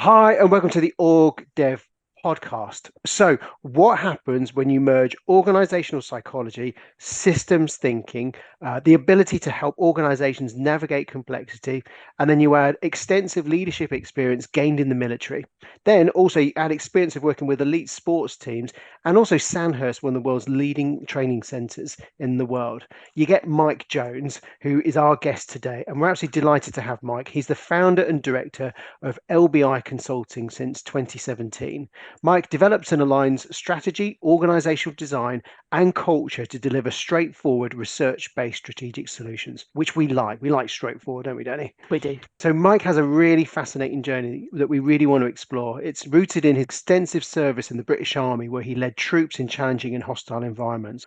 Hi, and welcome to the OrgDev podcast. So, what happens when you merge organizational psychology, systems thinking, the ability to help organizations navigate complexity, and then you add extensive leadership experience gained in the military? Then also you add experience of working with elite sports teams and also Sandhurst, one of the world's leading training centers in the world. You get Mike Jones, who is our guest today, and we're absolutely delighted to have Mike. He's the founder and director of LBI Consulting since 2017. Mike develops and aligns strategy, organizational design, and culture to deliver straightforward, research-based strategic solutions, which we like. We like straightforward, don't we, Danny? We do. So Mike has a really fascinating journey that we really want to explore. It's rooted in his extensive service in the British Army, where he led troops in challenging and hostile environments.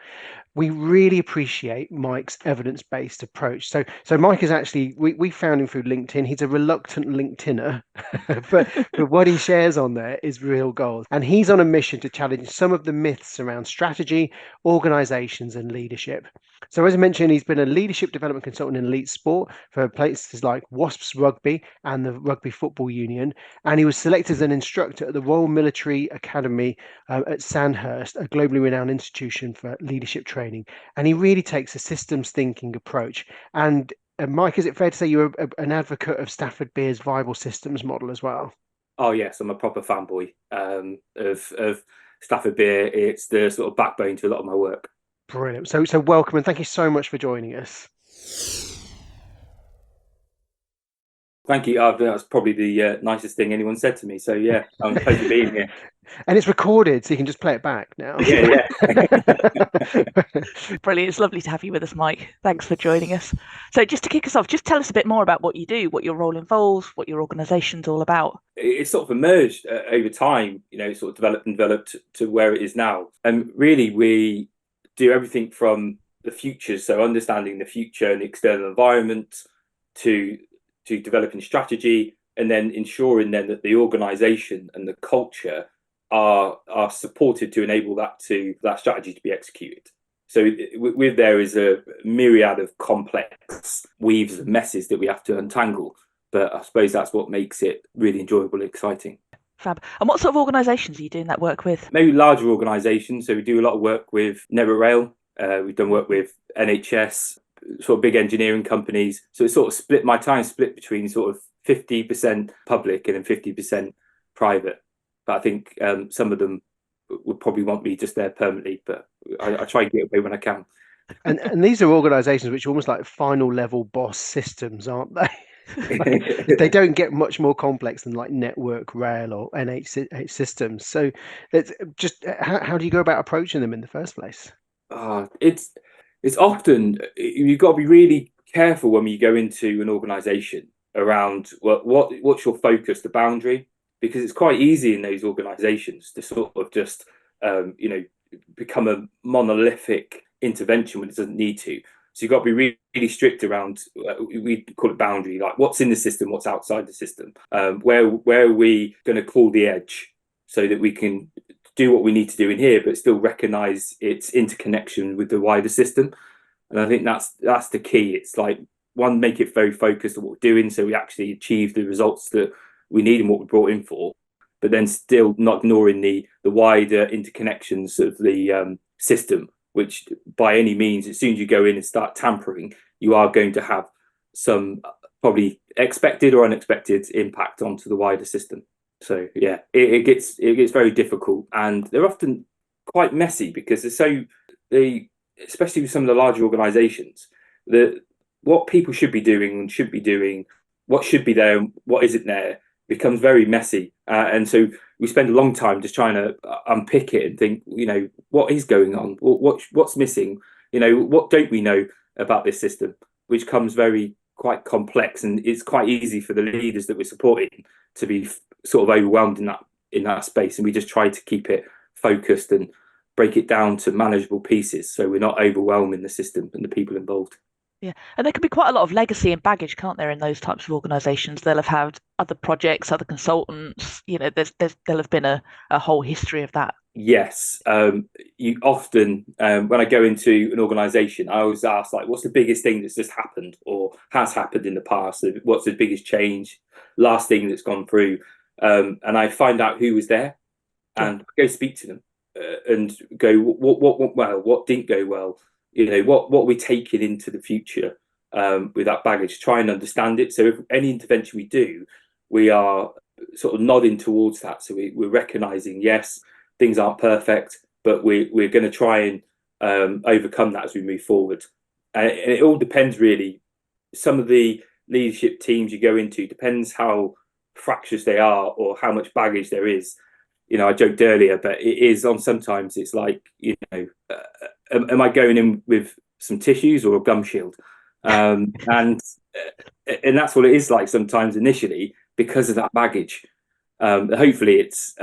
We really appreciate Mike's evidence-based approach. So Mike is actually we found him through LinkedIn. He's a reluctant LinkedIner, but what he shares on there is real gold. And he's on a mission to challenge some of the myths around strategy, organizations, and leadership. So as I mentioned, he's been a leadership development consultant in elite sport for places like Wasps Rugby and the Rugby Football Union. And he was selected as an instructor at the Royal Military Academy at Sandhurst, a globally renowned institution for leadership training. And he really takes a systems thinking approach. And Mike, is it fair to say you're an advocate of Stafford Beer's viable systems model as well? Oh yes, I'm a proper fanboy of Stafford Beer. It's the sort of backbone to a lot of my work. Brilliant. So welcome and thank you so much for joining us. Thank you. That's probably the nicest thing anyone said to me. So yeah, I'm pleasure being here. And it's recorded, so you can just play it back now. Yeah. Brilliant. It's lovely to have you with us, Mike. Thanks for joining us. So just to kick us off, just tell us a bit more about what you do, what your role involves, what your organisation's all about. It's sort of emerged over time, sort of developed to where it is now. And really, we do everything from the future, so understanding the future and the external environment, to developing strategy, and then ensuring then that the organisation and the culture are supported to enable that strategy to be executed. So with there is a myriad of complex weaves of messes that we have to untangle. But I suppose that's what makes it really enjoyable and exciting. Fab. And what sort of organisations are you doing that work with? Maybe larger organisations. So we do a lot of work with Network Rail. We've done work with NHS, sort of big engineering companies. So it's sort of split, my time split between sort of 50% public and then 50% private. But I think some of them would probably want me just there permanently, but I try and get away when I can. And these are organisations which are almost like final level boss systems, aren't they? They don't get much more complex than like Network Rail or NH systems. So it's just how do you go about approaching them in the first place? It's often you've got to be really careful when you go into an organisation around what's your focus, the boundary, because it's quite easy in those organisations to sort of just become a monolithic intervention when it doesn't need to. So you've got to be really, really strict around we call it boundary, like what's in the system, what's outside the system, where are we going to call the edge so that we can do what we need to do in here, but still recognise its interconnection with the wider system. And I think that's the key. It's like, one, make it very focused on what we're doing so we actually achieve the results that we need and what we're brought in for, but then still not ignoring the wider interconnections of the system, which by any means, as soon as you go in and start tampering, you are going to have some probably expected or unexpected impact onto the wider system. So yeah, it gets very difficult, and they're often quite messy because especially with some of the larger organisations, what people should be doing, what should be there, and what isn't there, becomes very messy. And so we spend a long time just trying to unpick it and think, what is going on? What's missing? What don't we know about this system? Which comes quite complex, and it's quite easy for the leaders that we're supporting to be sort of overwhelmed in that space. And we just try to keep it focused and break it down to manageable pieces so we're not overwhelming the system and the people involved. Yeah, and there can be quite a lot of legacy and baggage, can't there, in those types of organisations? They'll have had other projects, other consultants. There'll have been a whole history of that. Yes, you often when I go into an organisation, I always ask, like, what's the biggest thing that's just happened or has happened in the past? What's the biggest change, last thing that's gone through? and I find out who was there, and go speak to them, and go, what went well, what didn't go well, what we're taking into the future with that baggage, try and understand it. So if any intervention we do, we are sort of nodding towards that. So we're recognizing, yes, things aren't perfect, but we're going to try and overcome that as we move forward. And it all depends, really. Some of the leadership teams you go into depends how fractious they are or how much baggage there is. I joked earlier, but it is on, sometimes it's like, am I going in with some tissues or a gum shield? And that's what it is like sometimes initially, because of that baggage. Hopefully it's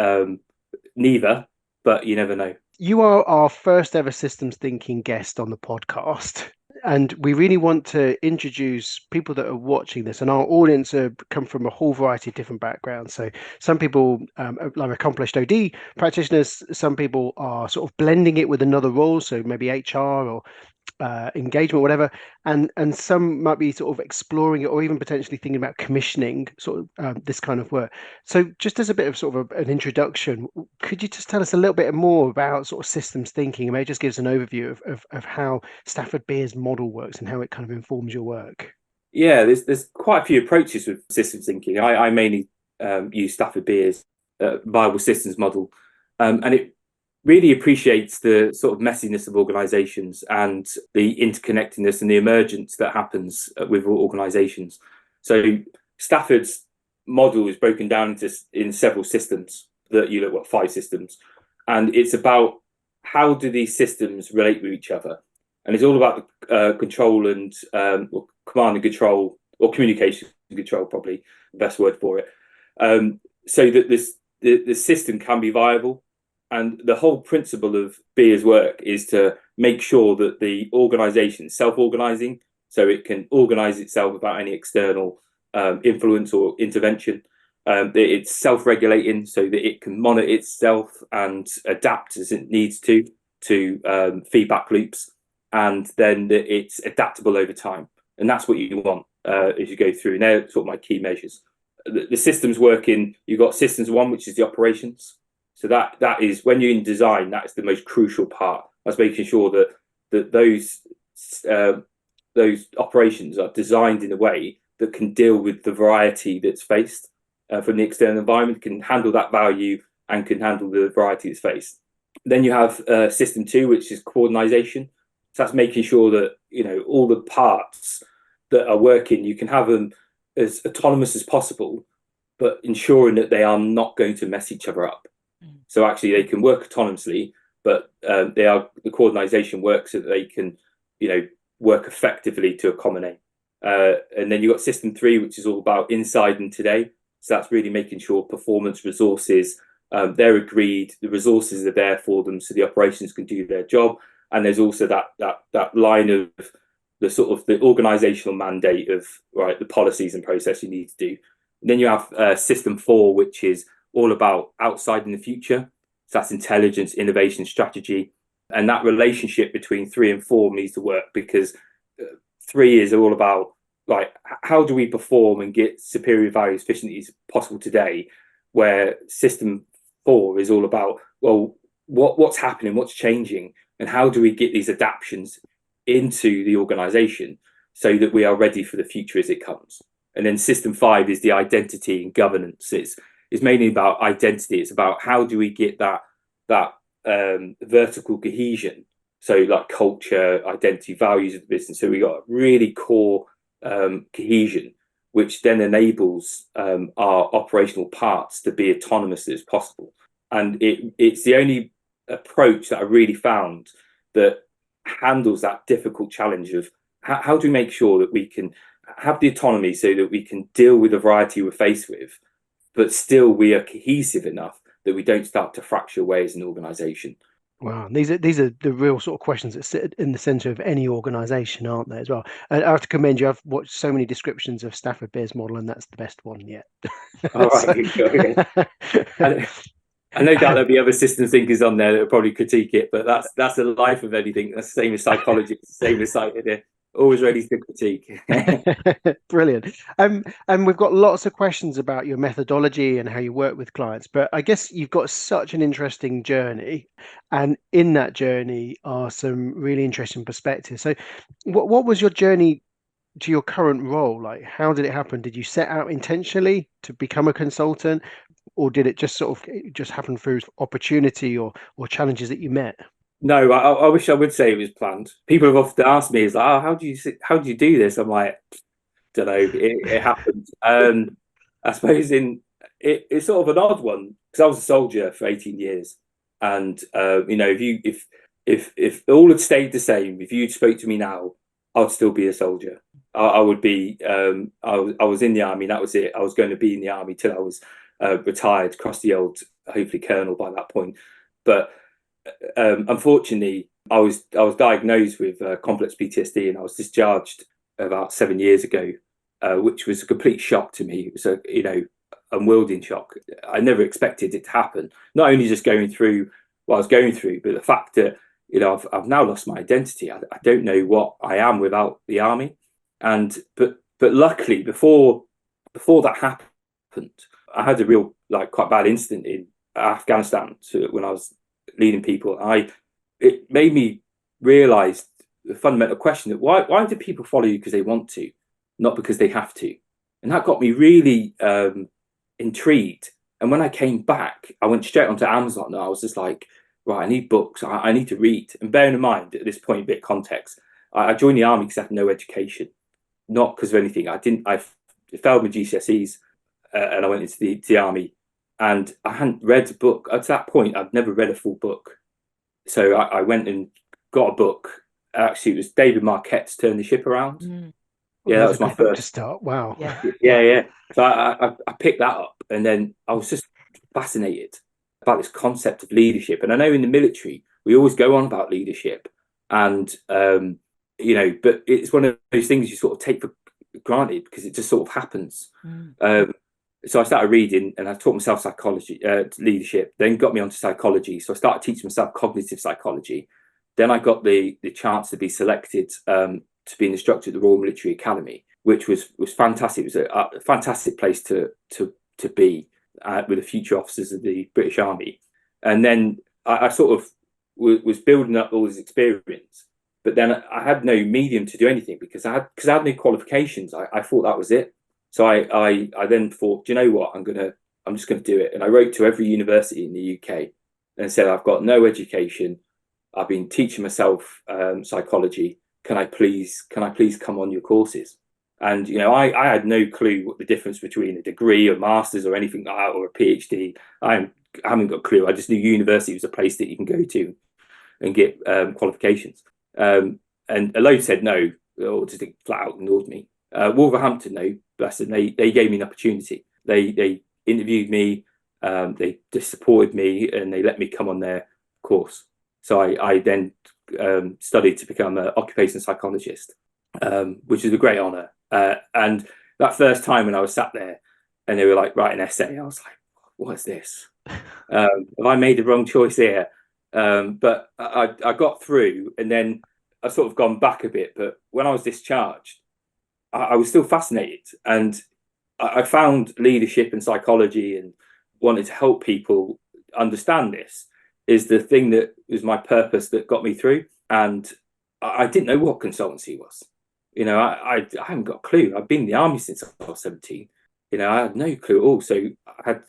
neither, but you never know. You are our first ever systems thinking guest on the podcast. And we really want to introduce people that are watching this, and our audience come from a whole variety of different backgrounds. So some people are like accomplished OD practitioners, some people are sort of blending it with another role, so maybe HR or engagement, whatever, and some might be sort of exploring it or even potentially thinking about commissioning sort of this kind of work. So just as a bit of sort of an introduction, could you just tell us a little bit more about sort of systems thinking, and maybe just give us an overview of how Stafford Beer's model works and how it kind of informs your work? Yeah, there's quite a few approaches with systems thinking. I mainly use Stafford Beer's viable systems model, and it really appreciates the sort of messiness of organisations and the interconnectedness and the emergence that happens with organisations. So Stafford's model is broken down in several systems that you look at, 5 systems, and it's about how do these systems relate with each other, and it's all about control and or command and control, or communication control, probably the best word for it, so that the system can be viable. And the whole principle of Beer's work is to make sure that the organisation is self-organising, so it can organise itself without any external influence or intervention. That it's self-regulating, so that it can monitor itself and adapt as it needs to feedback loops, and then that it's adaptable over time. And that's what you want as you go through. And they're sort of my key measures. The systems work in, you've got systems 1, which is the operations. So that is, when you're in design, that's the most crucial part. That's making sure that those operations are designed in a way that can deal with the variety that's faced from the external environment, can handle that value and can handle the variety that's faced. Then you have system 2, which is coordination. So that's making sure that all the parts that are working, you can have them as autonomous as possible, but ensuring that they are not going to mess each other up. So actually they can work autonomously, but the coordination works so that they can, work effectively to accommodate. And then you've got system 3, which is all about inside and today. So that's really making sure performance, resources, they're agreed, the resources are there for them so the operations can do their job. And there's also that line of the sort of the organizational mandate of, right, the policies and process you need to do. And then you have system 4, which is all about outside in the future. So that's intelligence, innovation, strategy. And that relationship between 3 and 4 needs to work, because 3 is all about, like, how do we perform and get superior value as efficiently as possible today, where system 4 is all about, well, what's happening, what's changing, and how do we get these adaptations into the organization so that we are ready for the future as it comes. And then system 5 is the identity and governance. It's mainly about identity. It's about how do we get that vertical cohesion. So like culture, identity, values of the business. So we got really core cohesion, which then enables our operational parts to be autonomous as possible. And it's the only approach that I really found that handles that difficult challenge of how do we make sure that we can have the autonomy so that we can deal with the variety we're faced with, but still we are cohesive enough that we don't start to fracture away as an organization. Wow, these are the real sort of questions that sit in the center of any organization, aren't they, as well? And I have to commend you. I've watched so many descriptions of Stafford Beer's model, and that's the best one yet. All right. Okay. I no doubt there'll be other systems thinkers on there that will probably critique it, but that's the life of anything. That's the same as psychology, it's the same as science. always ready to critique. Brilliant. And we've got lots of questions about your methodology and how you work with clients, but I guess you've got such an interesting journey, and in that journey are some really interesting perspectives. So, what was your journey to your current role? Like, how did it happen? Did you set out intentionally to become a consultant, or did it just sort of just happen through opportunity or challenges that you met? No, I wish I would say it was planned. People have often asked me, "Is like, oh, how do you do this?" I'm like, don't know. It happened. I suppose it's sort of an odd one because I was a soldier for 18 years, and if all had stayed the same, if you'd spoke to me now, I'd still be a soldier. I would be. I was in the army. That was it. I was going to be in the army till I was retired, crossed the old, hopefully colonel by that point. But unfortunately, I was diagnosed with complex PTSD, and I was discharged about 7 years ago, which was a complete shock to me. It was a unwielding shock. I never expected it to happen. Not only just going through what I was going through, but the fact that I've now lost my identity. I don't know what I am without the army. And but luckily, before that happened, I had a real quite bad incident in Afghanistan when I was leading people. It made me realise the fundamental question that why do people follow you because they want to, not because they have to? And that got me really intrigued. And when I came back, I went straight onto Amazon, and I was just like, right, I need books. I need to read. And bearing in mind at this point, a bit of context, I joined the army because I had no education, not because of anything. I failed my GCSEs, and I went into the army, and I hadn't read a book. At that point, I'd never read a full book. So I went and got a book. Actually, it was David Marquette's Turn the Ship Around. Yeah, that was my first to start. Wow. Yeah. So I picked that up, and then I was just fascinated about this concept of leadership. And I know in the military we always go on about leadership, and but it's one of those things you sort of take for granted because it just sort of happens. So I started reading, and I taught myself psychology, leadership, then got me onto psychology. So I started teaching myself cognitive psychology. Then I got the chance to be selected to be an instructor at the Royal Military Academy, which was fantastic. It was a fantastic place to be with the future officers of the British Army. And then I sort of was building up all this experience, but then I had no medium to do anything because I had no qualifications. I thought that was it. So I then thought, do you know what? I'm just gonna do it. And I wrote to every university in the UK and said, I've got no education. I've been teaching myself psychology. Can I please come on your courses? And I had no clue what the difference between a degree, a master's, or anything like that, or a PhD. I haven't got a clue. I just knew university was a place that you can go to and get qualifications. And a load said no, or just flat out ignored me. Wolverhampton, no, bless them, they gave me an opportunity. They interviewed me, they just supported me, and they let me come on their course. So I then studied to become an occupational psychologist, which is a great honour. And that first time when I was sat there and they were like, write an essay, I was like, what is this? Have I made the wrong choice here? But I got through, and then I sort of gone back a bit. But when I was discharged, I was still fascinated, and I found leadership and psychology and wanted to help people understand this is the thing that was my purpose that got me through. And I didn't know what consultancy was. I haven't got a clue. I've been in the army since I was 17. I had no clue at all. So I had,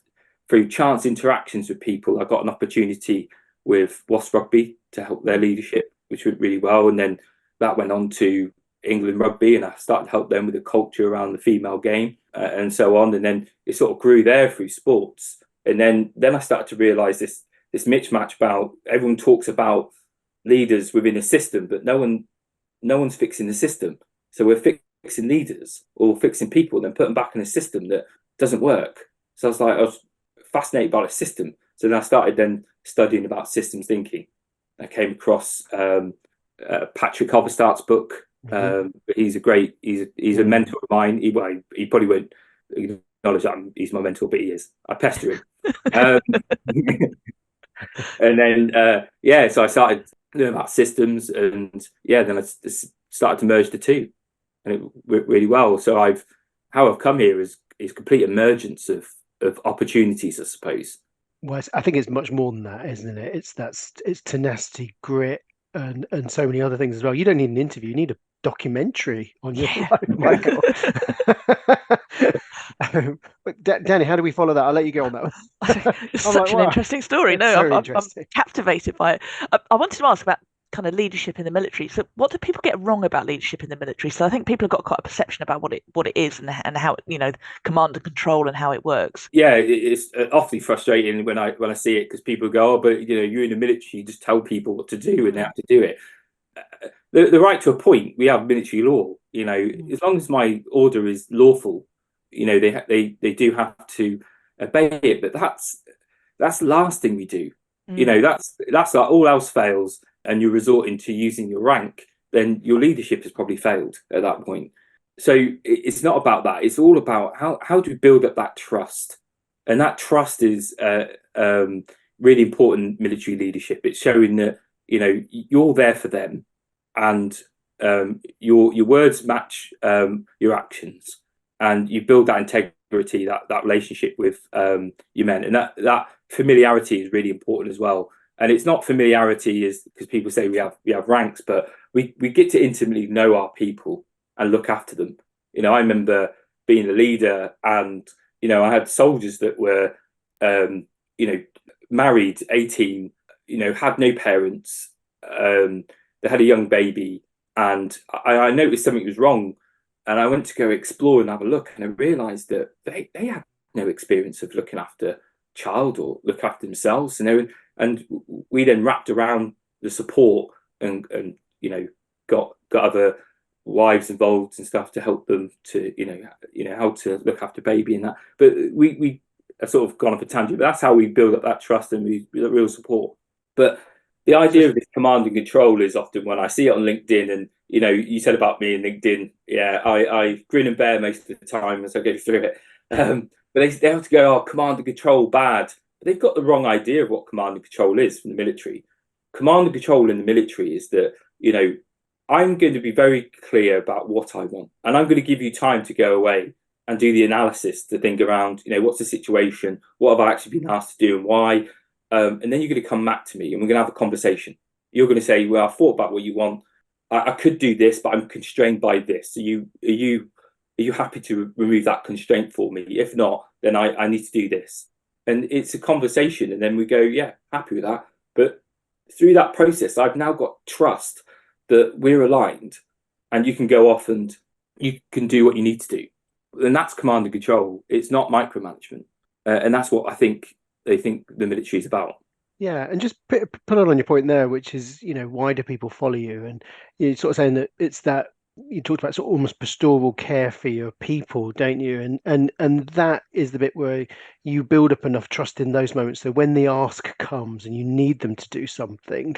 through chance interactions with people, I got an opportunity with Wasp Rugby to help their leadership, which went really well. And then that went on to England Rugby, and I started to help them with the culture around the female game and so on. And then it sort of grew there through sports. And then I started to realise this mismatch about everyone talks about leaders within a system, but no one's fixing the system. So we're fixing leaders or fixing people, and then put them back in a system that doesn't work. So I was fascinated by the system. So then I started then studying about systems thinking. I came across Patrick Hoverstart's book. He's a mentor of mine. He probably won't acknowledge that he's my mentor, but he is. I pester him. And then so I started learning about systems, and then I started to merge the two, and it worked really well. So how I've come here is complete emergence of opportunities, I suppose. Well, I think it's much more than that, isn't it? It's tenacity, grit, and so many other things as well. You don't need an interview; you need a documentary on your life, Michael. But Danny, how do we follow that? I'll let you go on that one. It's such an interesting story. No, I'm captivated by it. I wanted to ask about kind of leadership in the military. So what do people get wrong about leadership in the military? So I think people have got quite a perception about what it is and how it, command and control and how it works. Yeah, it's awfully frustrating when I see it, because people go, oh, but you're in the military, you just tell people what to do and they have to do it. The right to a point, we have military law. As long as my order is lawful, they do have to obey it. But that's the last thing we do. That's like all else fails and you're resorting to using your rank, then your leadership has probably failed at that point. So it's not about that. It's all about how do we build up that trust, and that trust is really important military leadership. It's showing that you're there for them, and your words match your actions, and you build that integrity, that relationship with your men, and that familiarity is really important as well. And it's not familiarity is because people say we have ranks, but we get to intimately know our people and look after them. I remember being a leader, and I had soldiers that were married, 18, had no parents, they had a young baby, and I noticed something was wrong, and I went to go explore and have a look, and I realized that they had no experience of looking after a child or look after themselves, and we then wrapped around the support and got other wives involved and stuff to help them to how to look after baby and that. But we have sort of gone off a tangent, but that's how we build up that trust and real support. But the idea of this command and control is often, when I see it on LinkedIn, and you said about me in LinkedIn, I grin and bear most of the time as I go through it. But they have to go, oh, command and control bad. But they've got the wrong idea of what command and control is from the military. Command and control in the military is that I'm going to be very clear about what I want, and I'm going to give you time to go away and do the analysis to think around, what's the situation, what have I actually been asked to do, and why. And then you're going to come back to me, and we're going to have a conversation. You're going to say, well, I thought about what you want. I could do this, but I'm constrained by this. Are you happy to remove that constraint for me? If not, then I need to do this. And it's a conversation, and then we go, yeah, happy with that. But through that process, I've now got trust that we're aligned, and you can go off and you can do what you need to do. And that's command and control. It's not micromanagement. And that's what I think they think the military is about. Yeah, and just put it on your point there, which is, why do people follow you? And you're sort of saying that it's that you talked about sort of almost pastoral care for your people, don't you? And that is the bit where you build up enough trust in those moments, so when the ask comes and you need them to do something,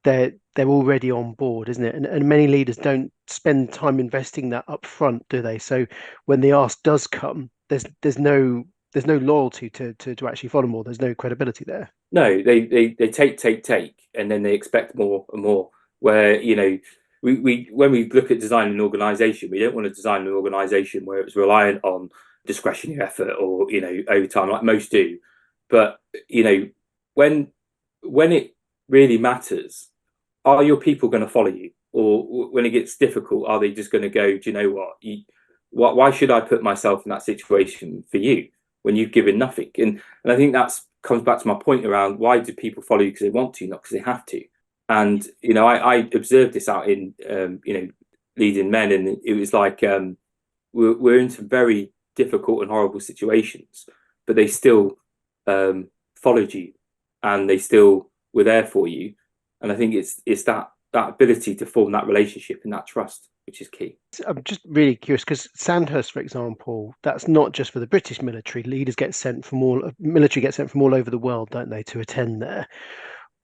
they're already on board, isn't it? And many leaders don't spend time investing that up front, do they? So when the ask does come, there's no loyalty to actually follow more. There's no credibility there. No, they take, and then they expect more and more. Where we when we look at designing an organisation, we don't want to design an organisation where it's reliant on discretionary effort or overtime like most do. But when it really matters, are your people going to follow you? Or when it gets difficult, are they just going to go, do you know what? Why should I put myself in that situation for you when you've given nothing? And I think that comes back to my point around, why do people follow you? Because they want to, not because they have to. And I observed this out in leading men, and it was like we're in some very difficult and horrible situations, but they still followed you, and they still were there for you. And I think it's that ability to form that relationship and that trust, which is key. I'm just really curious, because Sandhurst, for example, that's not just for the British military. Military get sent from all over the world, don't they, to attend there?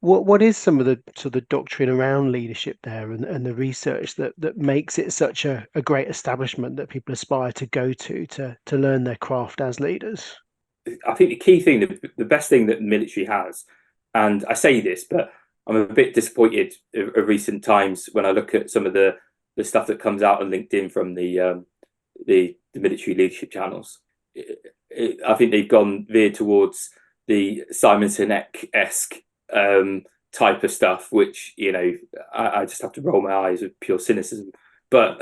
What is some of the sort of doctrine around leadership there, and the research that makes it such a great establishment that people aspire to go to learn their craft as leaders? I think the key thing, the best thing that the military has, and I say this, but I'm a bit disappointed of recent times when I look at some of the the stuff that comes out on LinkedIn from the military leadership channels. I think they've gone veered towards the Simon Sinek-esque type of stuff, which, you know, I just have to roll my eyes with pure cynicism. But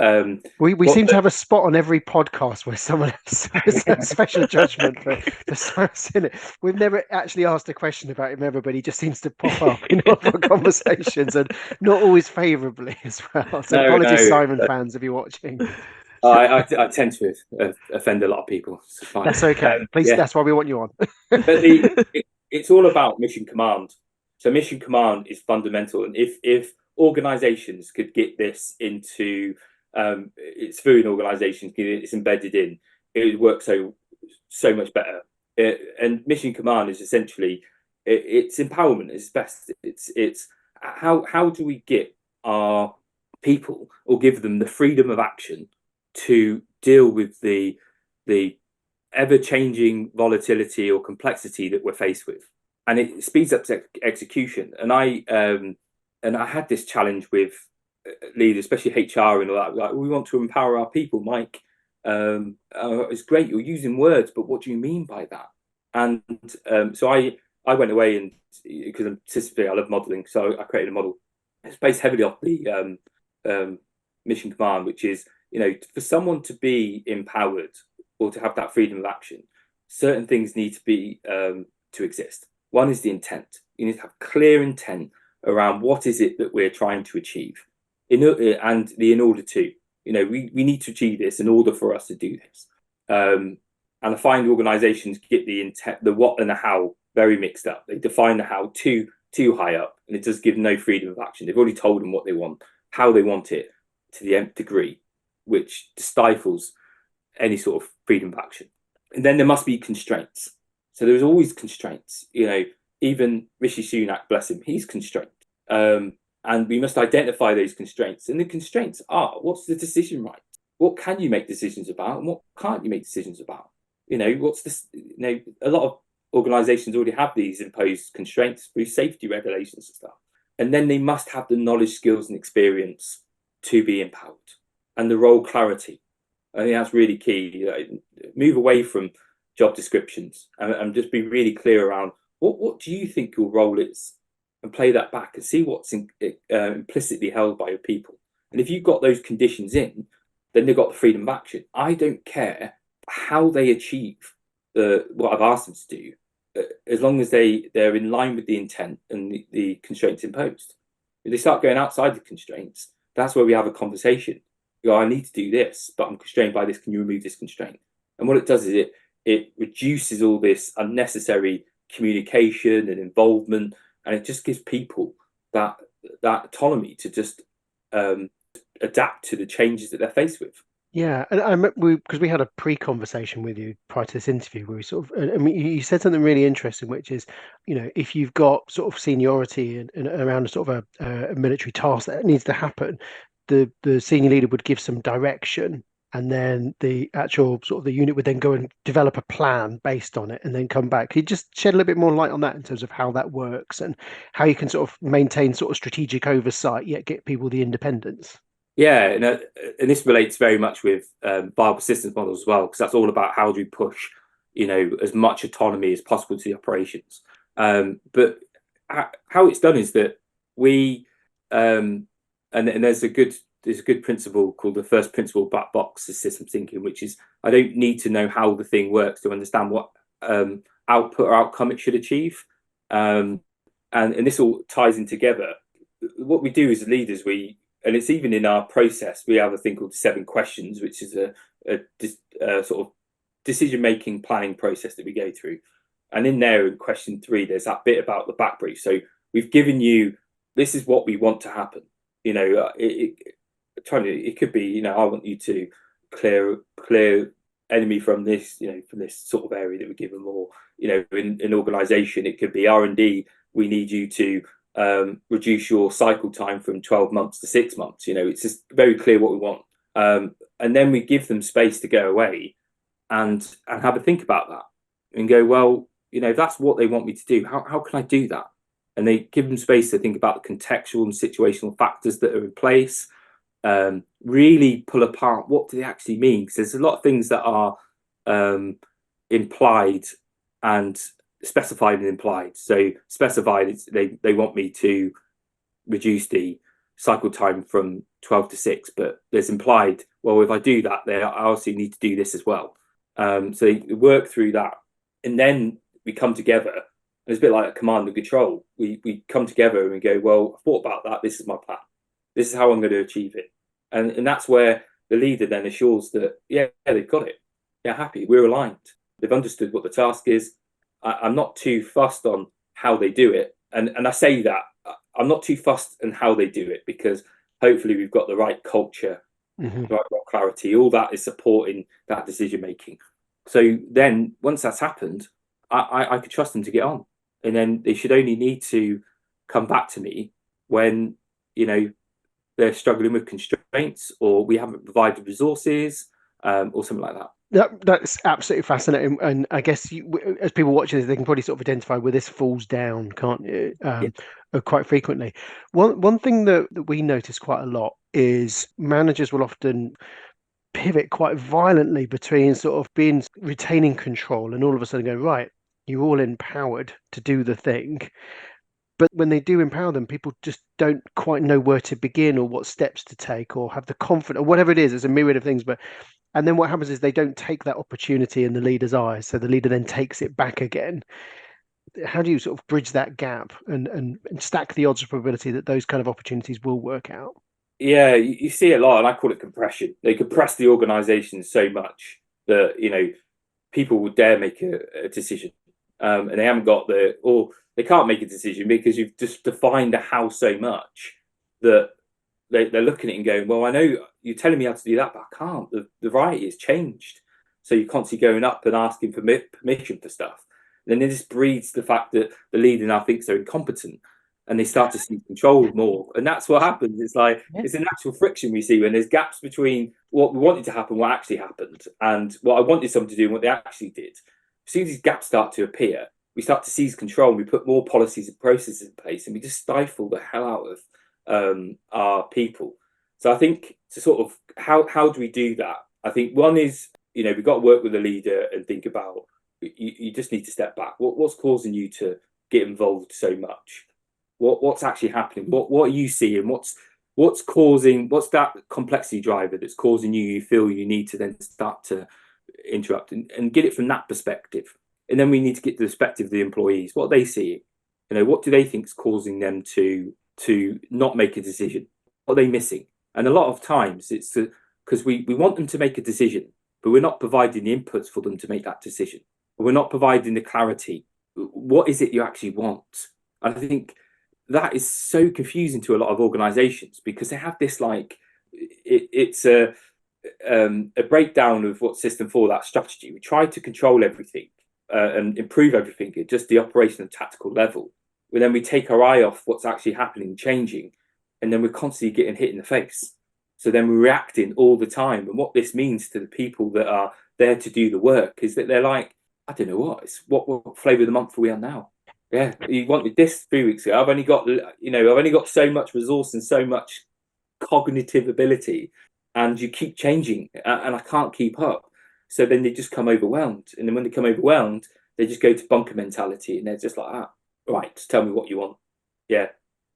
we seem to have a spot on every podcast where someone has a special judgment for Simon Sinek. We've never actually asked a question about him ever, but he just seems to pop up in all our conversations, and not always favourably as well. So apologies, Simon fans, if you're watching. I tend to offend a lot of people. So that's okay. Please, yeah. That's why we want you on. But it's all about mission command. So mission command is fundamental, and if organisations could get this into it's through an organisation, it's embedded in, it would work so much better. And mission command is essentially it's empowerment. It's best. It's how do we get our people, or give them the freedom of action to deal with the ever-changing volatility or complexity that we're faced with, and it speeds up execution. And I had this challenge with leaders, especially HR and all that. Like, we want to empower our people, Mike. It's great you're using words, but what do you mean by that? And so I went away, and because I'm statistically, I love modelling, so I created a model. It's based heavily off the mission command, which is, you know, for someone to be empowered or to have that freedom of action, certain things need to be to exist. One is the intent. You need to have clear intent around what is it that we're trying to achieve, in order to, you know, we need to achieve this in order for us to do this. And I find organisations get the intent, the what and the how very mixed up. They define the how too high up, and it does give no freedom of action. They've already told them what they want, how they want it, to the nth degree, which stifles any sort of freedom of action. And then there must be constraints. So there's always constraints. You know, even Rishi Sunak, bless him, he's constrained. And we must identify those constraints. And the constraints are, what's the decision right? What can you make decisions about, and what can't you make decisions about? You know, what's this? You know, a lot of organisations already have these imposed constraints through safety regulations and stuff. And then they must have the knowledge, skills, and experience to be empowered, and the role clarity. I think that's really key. You know, move away from job descriptions and just be really clear around what do you think your role is, and play that back and see what's implicitly held by your people. And if you've got those conditions in, then they've got the freedom of action. I don't care how they achieve what I've asked them to do, as long as they're in line with the intent and the constraints imposed. If they start going outside the constraints, that's where we have a conversation. You go, I need to do this, but I'm constrained by this. Can you remove this constraint? And what it does is it reduces all this unnecessary communication and involvement, and it just gives people that autonomy to just adapt to the changes that they're faced with. Yeah, and because we had a pre-conversation with you prior to this interview, where we sort of, I mean, you said something really interesting, which is, you know, if you've got sort of seniority and around a sort of a military task that needs to happen, the senior leader would give some direction, and then the actual sort of the unit would then go and develop a plan based on it, and then come back. Could you just shed a little bit more light on that in terms of how that works and how you can sort of maintain sort of strategic oversight yet get people the independence? Yeah, and this relates very much with viable systems models as well, because that's all about how do we push, you know, as much autonomy as possible to the operations. But how it's done is that we and there's a good principle called the first principle of black box systems thinking, which is I don't need to know how the thing works to understand what output or outcome it should achieve. And this all ties in together. What we do as leaders, and it's even in our process, we have a thing called 7 questions, which is a sort of decision-making planning process that we go through. And in there, in question 3, there's that bit about the back brief. So we've given you, this is what we want to happen. You know, it could be, you know, I want you to clear enemy from this, you know, from this sort of area that we give them. Or, you know, in an organisation, it could be R&D. We need you to reduce your cycle time from 12 months to 6 months. You know, it's just very clear what we want. And then we give them space to go away and have a think about that and go, well, you know, if that's what they want me to do, how can I do that? And they give them space to think about the contextual and situational factors that are in place. really pull apart what do they actually mean, because there's a lot of things that are implied and specified and implied. So specified is they want me to reduce the cycle time from 12 to 6, but there's implied, well, if I do that, I also need to do this as well. So they work through that, and then we come together. It's a bit like a command and control. We come together and we go, well, I thought about that. This is my plan. This is how I'm going to achieve it. And that's where the leader then assures that, yeah, they've got it. They're happy. We're aligned. They've understood what the task is. I'm not too fussed on how they do it. And I say that I'm not too fussed on how they do it, because hopefully we've got the right culture, right clarity. All that is supporting that decision making. So then once that's happened, I could trust them to get on. And then they should only need to come back to me when, they're struggling with constraints, or we haven't provided resources, or something like that. That's absolutely fascinating, and I guess as people watching this, they can probably sort of identify where this falls down, can't you? Quite frequently. One thing that we notice quite a lot is managers will often pivot quite violently between sort of retaining control and all of a sudden go, right, you're all empowered to do the thing. But when they do empower them, people just don't quite know where to begin or what steps to take or have the confidence or whatever it is. There's a myriad of things, and then what happens is they don't take that opportunity in the leader's eyes. So the leader then takes it back again. How do you sort of bridge that gap and stack the odds of probability that those kind of opportunities will work out? Yeah, you see it a lot, and I call it compression. They compress the organisation so much that people will dare make a decision, and they haven't got or they can't make a decision because you've just defined the how so much that they're looking at it and going, well, I know you're telling me how to do that, but I can't. The variety has changed, so you're constantly going up and asking for permission for stuff. And then this breeds the fact that the leader now thinks they're incompetent, and they start to seize control more. And that's what happens. It's like it's a natural friction we see when there's gaps between what we wanted to happen, what actually happened, and what I wanted someone to do and what they actually did. As soon as these gaps start to appear, we start to seize control, and we put more policies and processes in place, and we just stifle the hell out of our people. So I think to sort of how do we do that? I think one is, we've got to work with the leader and think about, you just need to step back. What's causing you to get involved so much? What's actually happening? What are you seeing? What's that complexity driver that's causing you feel you need to then start to interrupt and get it from that perspective. And then we need to get to the perspective of the employees. What are they seeing? What do they think is causing them to not make a decision? What are they missing? And a lot of times it's because we want them to make a decision, but we're not providing the inputs for them to make that decision. We're not providing the clarity. What is it you actually want? And I think that is so confusing to a lot of organizations, because they have this it's a breakdown of what System 4, that strategy. We try to control everything and improve everything at just the operational and tactical level. But then we take our eye off what's actually happening, changing, and then we're constantly getting hit in the face. So then we're reacting all the time. And what this means to the people that are there to do the work is that they're like, I don't know what flavour of the month are we on now? Yeah, you wanted this 3 weeks ago. I've only got so much resource and so much cognitive ability, and you keep changing, and I can't keep up. So then they just come overwhelmed, and then when they come overwhelmed, they just go to bunker mentality, and they're just like, right, just tell me what you want. Yeah,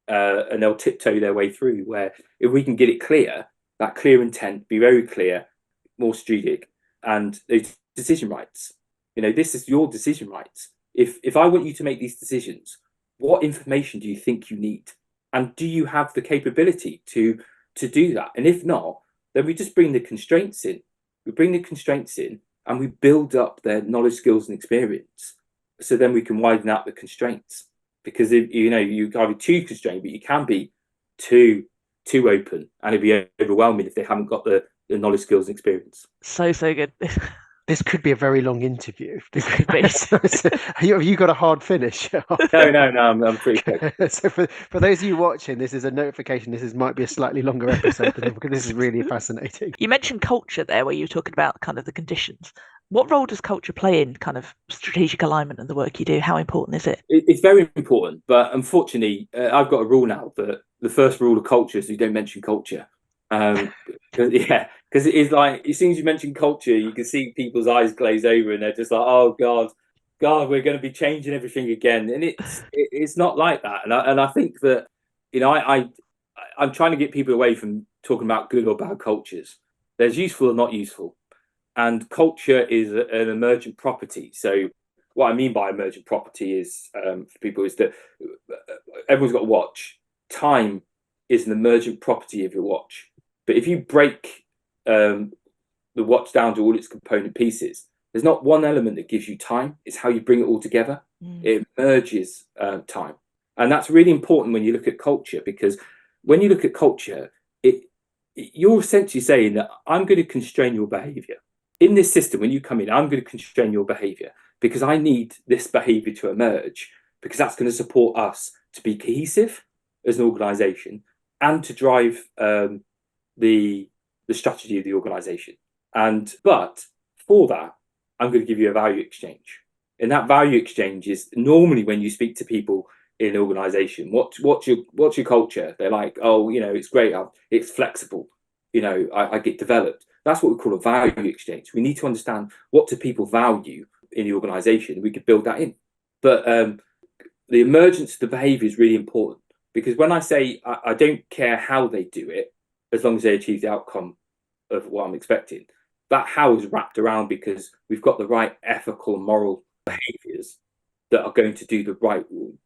and they'll tiptoe their way through. Where if we can get it clear, that clear intent, be very clear, more strategic, and those decision rights. This is your decision rights. If I want you to make these decisions, what information do you think you need? And do you have the capability to do that? And if not, then we just bring the constraints in. We bring the constraints in and we build up their knowledge, skills, and experience. So then we can widen out the constraints. Because you can't be too constrained, but you can be too open, and it'd be overwhelming if they haven't got the knowledge, skills, and experience. So good. This could be a very long interview. This could be. Have you got a hard finish? No, I'm pretty quick. So for those of you watching, this is a notification. This might be a slightly longer episode because this is really fascinating. You mentioned culture there, where you were talking about kind of the conditions. What role does culture play in kind of strategic alignment and the work you do? How important is it? It's very important, but unfortunately, I've got a rule now that the first rule of culture is you don't mention culture. Because it is like, as soon as you mention culture, you can see people's eyes glaze over, and they're just like, "Oh God, we're going to be changing everything again." And it's not like that. And I think that, I'm trying to get people away from talking about good or bad cultures. There's useful or not useful, and culture is an emergent property. So what I mean by emergent property is, for people, is that everyone's got a watch. Time is an emergent property of your watch. But if you break the watch down to all its component pieces, there's not one element that gives you time. It's how you bring it all together. It merges time. And that's really important when you look at culture, because when you look at culture, you're essentially saying that I'm going to constrain your behavior. In this system, when you come in, I'm going to constrain your behavior because I need this behavior to emerge, because that's going to support us to be cohesive as an organization and to drive the strategy of the organization. But for that, I'm going to give you a value exchange. And that value exchange is normally when you speak to people in an organization, what's your culture? They're like, oh, it's great. It's flexible. I get developed. That's what we call a value exchange. We need to understand, what do people value in the organization? We could build that in. But the emergence of the behavior is really important, because when I say I don't care how they do it, as long as they achieve the outcome of what I'm expecting, that how is wrapped around because we've got the right ethical and moral behaviors that are going to do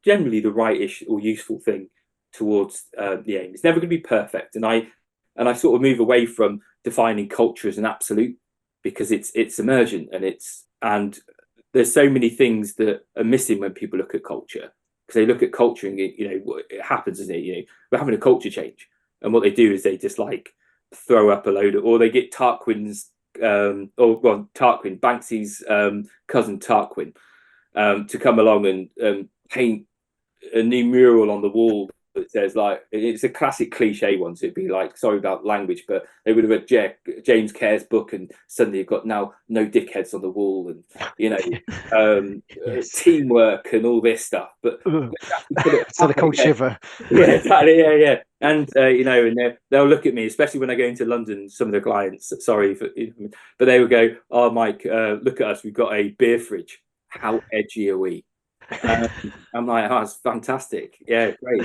generally the right-ish or useful thing towards the aim. It's never going to be perfect, and I sort of move away from defining culture as an absolute, because it's emergent, and there's so many things that are missing when people look at culture, because they look at culture and it happens, isn't it? We're having a culture change, and what they do is they just like throw up a load of, or they get Tarquin's Tarquin, Banksy's cousin Tarquin, to come along and paint a new mural on the wall that says, like, it's a classic cliche one, so it'd be like, sorry about language, but they would have read James Care's book and suddenly you've got now no dickheads on the wall, and yes. Teamwork and all this stuff, but so the cold shiver. Yeah, exactly. Yeah. And and they'll look at me, especially when I go into London, some of the clients, sorry but they would go, oh Mike, look at us, we've got a beer fridge, how edgy are we? I'm like, oh, it's fantastic. Yeah, great.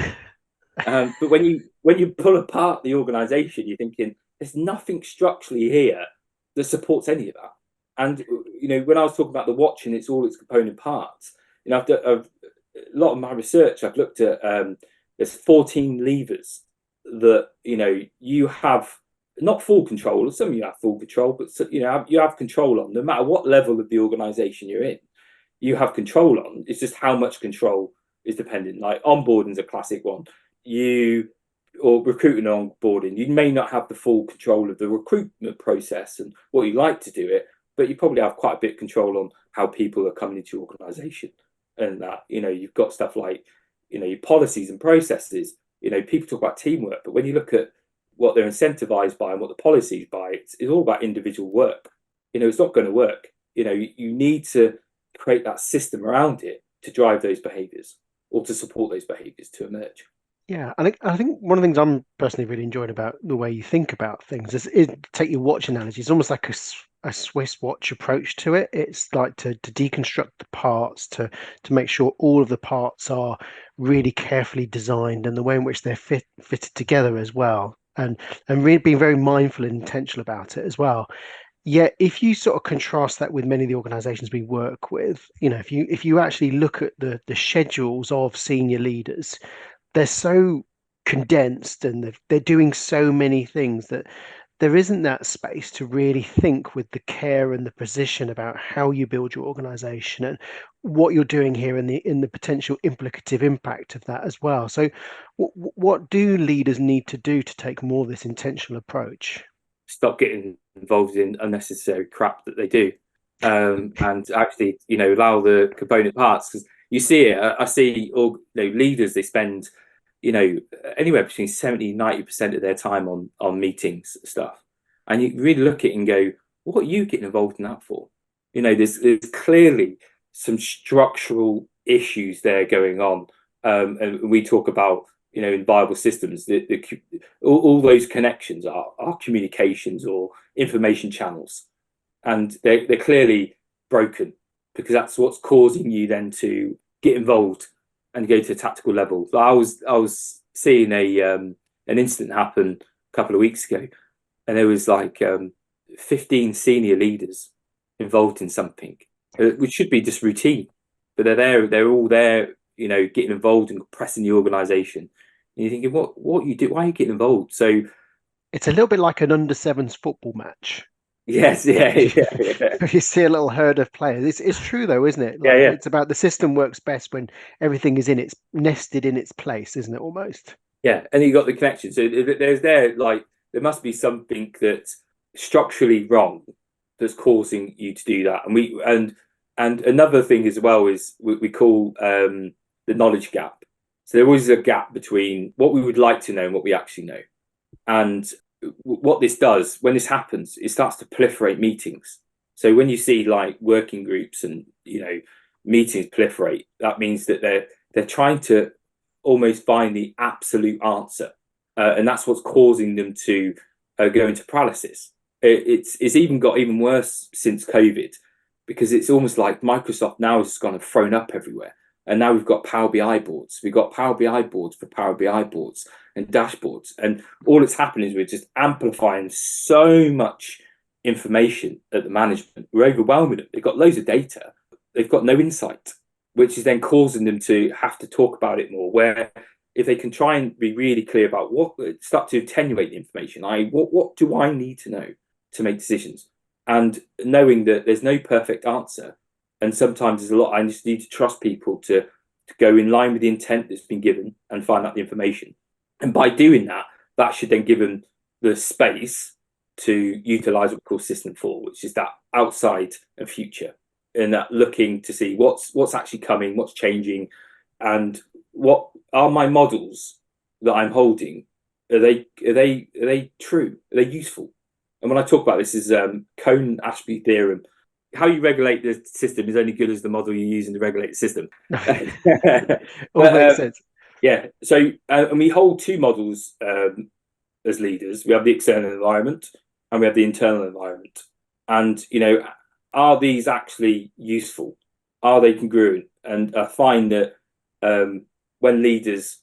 But when you pull apart the organization, you're thinking there's nothing structurally here that supports any of that. And when I was talking about the watch and all its component parts, I've done a lot of my research. I've looked at there's 14 levers that you have not full control. Some of you have full control, but you have control on, no matter what level of the organization you're in. You have control on. It's just how much control is dependent. Like onboarding is a classic one. Or recruiting and onboarding, you may not have the full control of the recruitment process and what you like to do it, but you probably have quite a bit of control on how people are coming into your organization. And that, you've got stuff like, your policies and processes. People talk about teamwork, but when you look at what they're incentivized by and what the policies by, it's all about individual work. It's not going to work. You need to create that system around it to drive those behaviors or to support those behaviors to emerge. Yeah, I think one of the things I'm personally really enjoying about the way you think about things is take your watch analogy. It's almost like a Swiss watch approach to it. It's like to deconstruct the parts, to make sure all of the parts are really carefully designed and the way in which they're fitted together as well, and really being very mindful and intentional about it as well. Yet, if you sort of contrast that with many of the organizations we work with, if you actually look at the schedules of senior leaders, they're so condensed and they're doing so many things that there isn't that space to really think with the care and the precision about how you build your organization and what you're doing here in the potential implicative impact of that as well. So what do leaders need to do to take more of this intentional approach? Stop getting involved in unnecessary crap that they do, and actually allow the component parts, because you see it. I see all leaders, they spend anywhere between 70-90% of their time on meetings stuff, and you really look at it and go, what are you getting involved in that for? There's clearly some structural issues there going on, and we talk about in viable systems, all those connections are communications or information channels, and they're clearly broken, because that's what's causing you then to get involved and go to a tactical level. I was seeing an incident happen a couple of weeks ago, and there was like 15 senior leaders involved in something, which should be just routine, but they're all there, getting involved and pressing the organisation. And you're thinking, what you do? Why are you getting involved? So it's a little bit like an under-sevens football match. Yes, yeah. You see a little herd of players. It's true though, isn't it? Like, it's about the system works best when everything is nested in its place, isn't it? Almost. Yeah, and you got the connection. So there must be something that's structurally wrong that's causing you to do that. And another thing as well is we call the knowledge gap. So there always is a gap between what we would like to know and what we actually know. And what this does, when this happens, it starts to proliferate meetings. So when you see like working groups and meetings proliferate, that means that they're trying to almost find the absolute answer, and that's what's causing them to go into paralysis. It's even got even worse since COVID, because it's almost like Microsoft now has gone and thrown up everywhere. And now we've got Power BI boards. We've got Power BI boards for Power BI boards and dashboards. And all that's happening is we're just amplifying so much information at the management. We're overwhelming them. They've got loads of data. They've got no insight, which is then causing them to have to talk about it more. Where if they can try and be really clear about start to attenuate the information, what do I need to know to make decisions? And knowing that there's no perfect answer. And sometimes there's a lot, I just need to trust people to go in line with the intent that's been given and find out the information. And by doing that, that should then give them the space to utilize what we call System 4, which is that outside and future, and that looking to see what's actually coming, what's changing, and what are my models that I'm holding. Are they true? Are they useful? And when I talk about this, is Cohn-Ashby theorem. How you regulate the system is only good as the model you're using to regulate the system. All makes sense. Yeah. So, and we hold two models as leaders. We have the external environment and we have the internal environment. And, are these actually useful? Are they congruent? And I find that when leaders,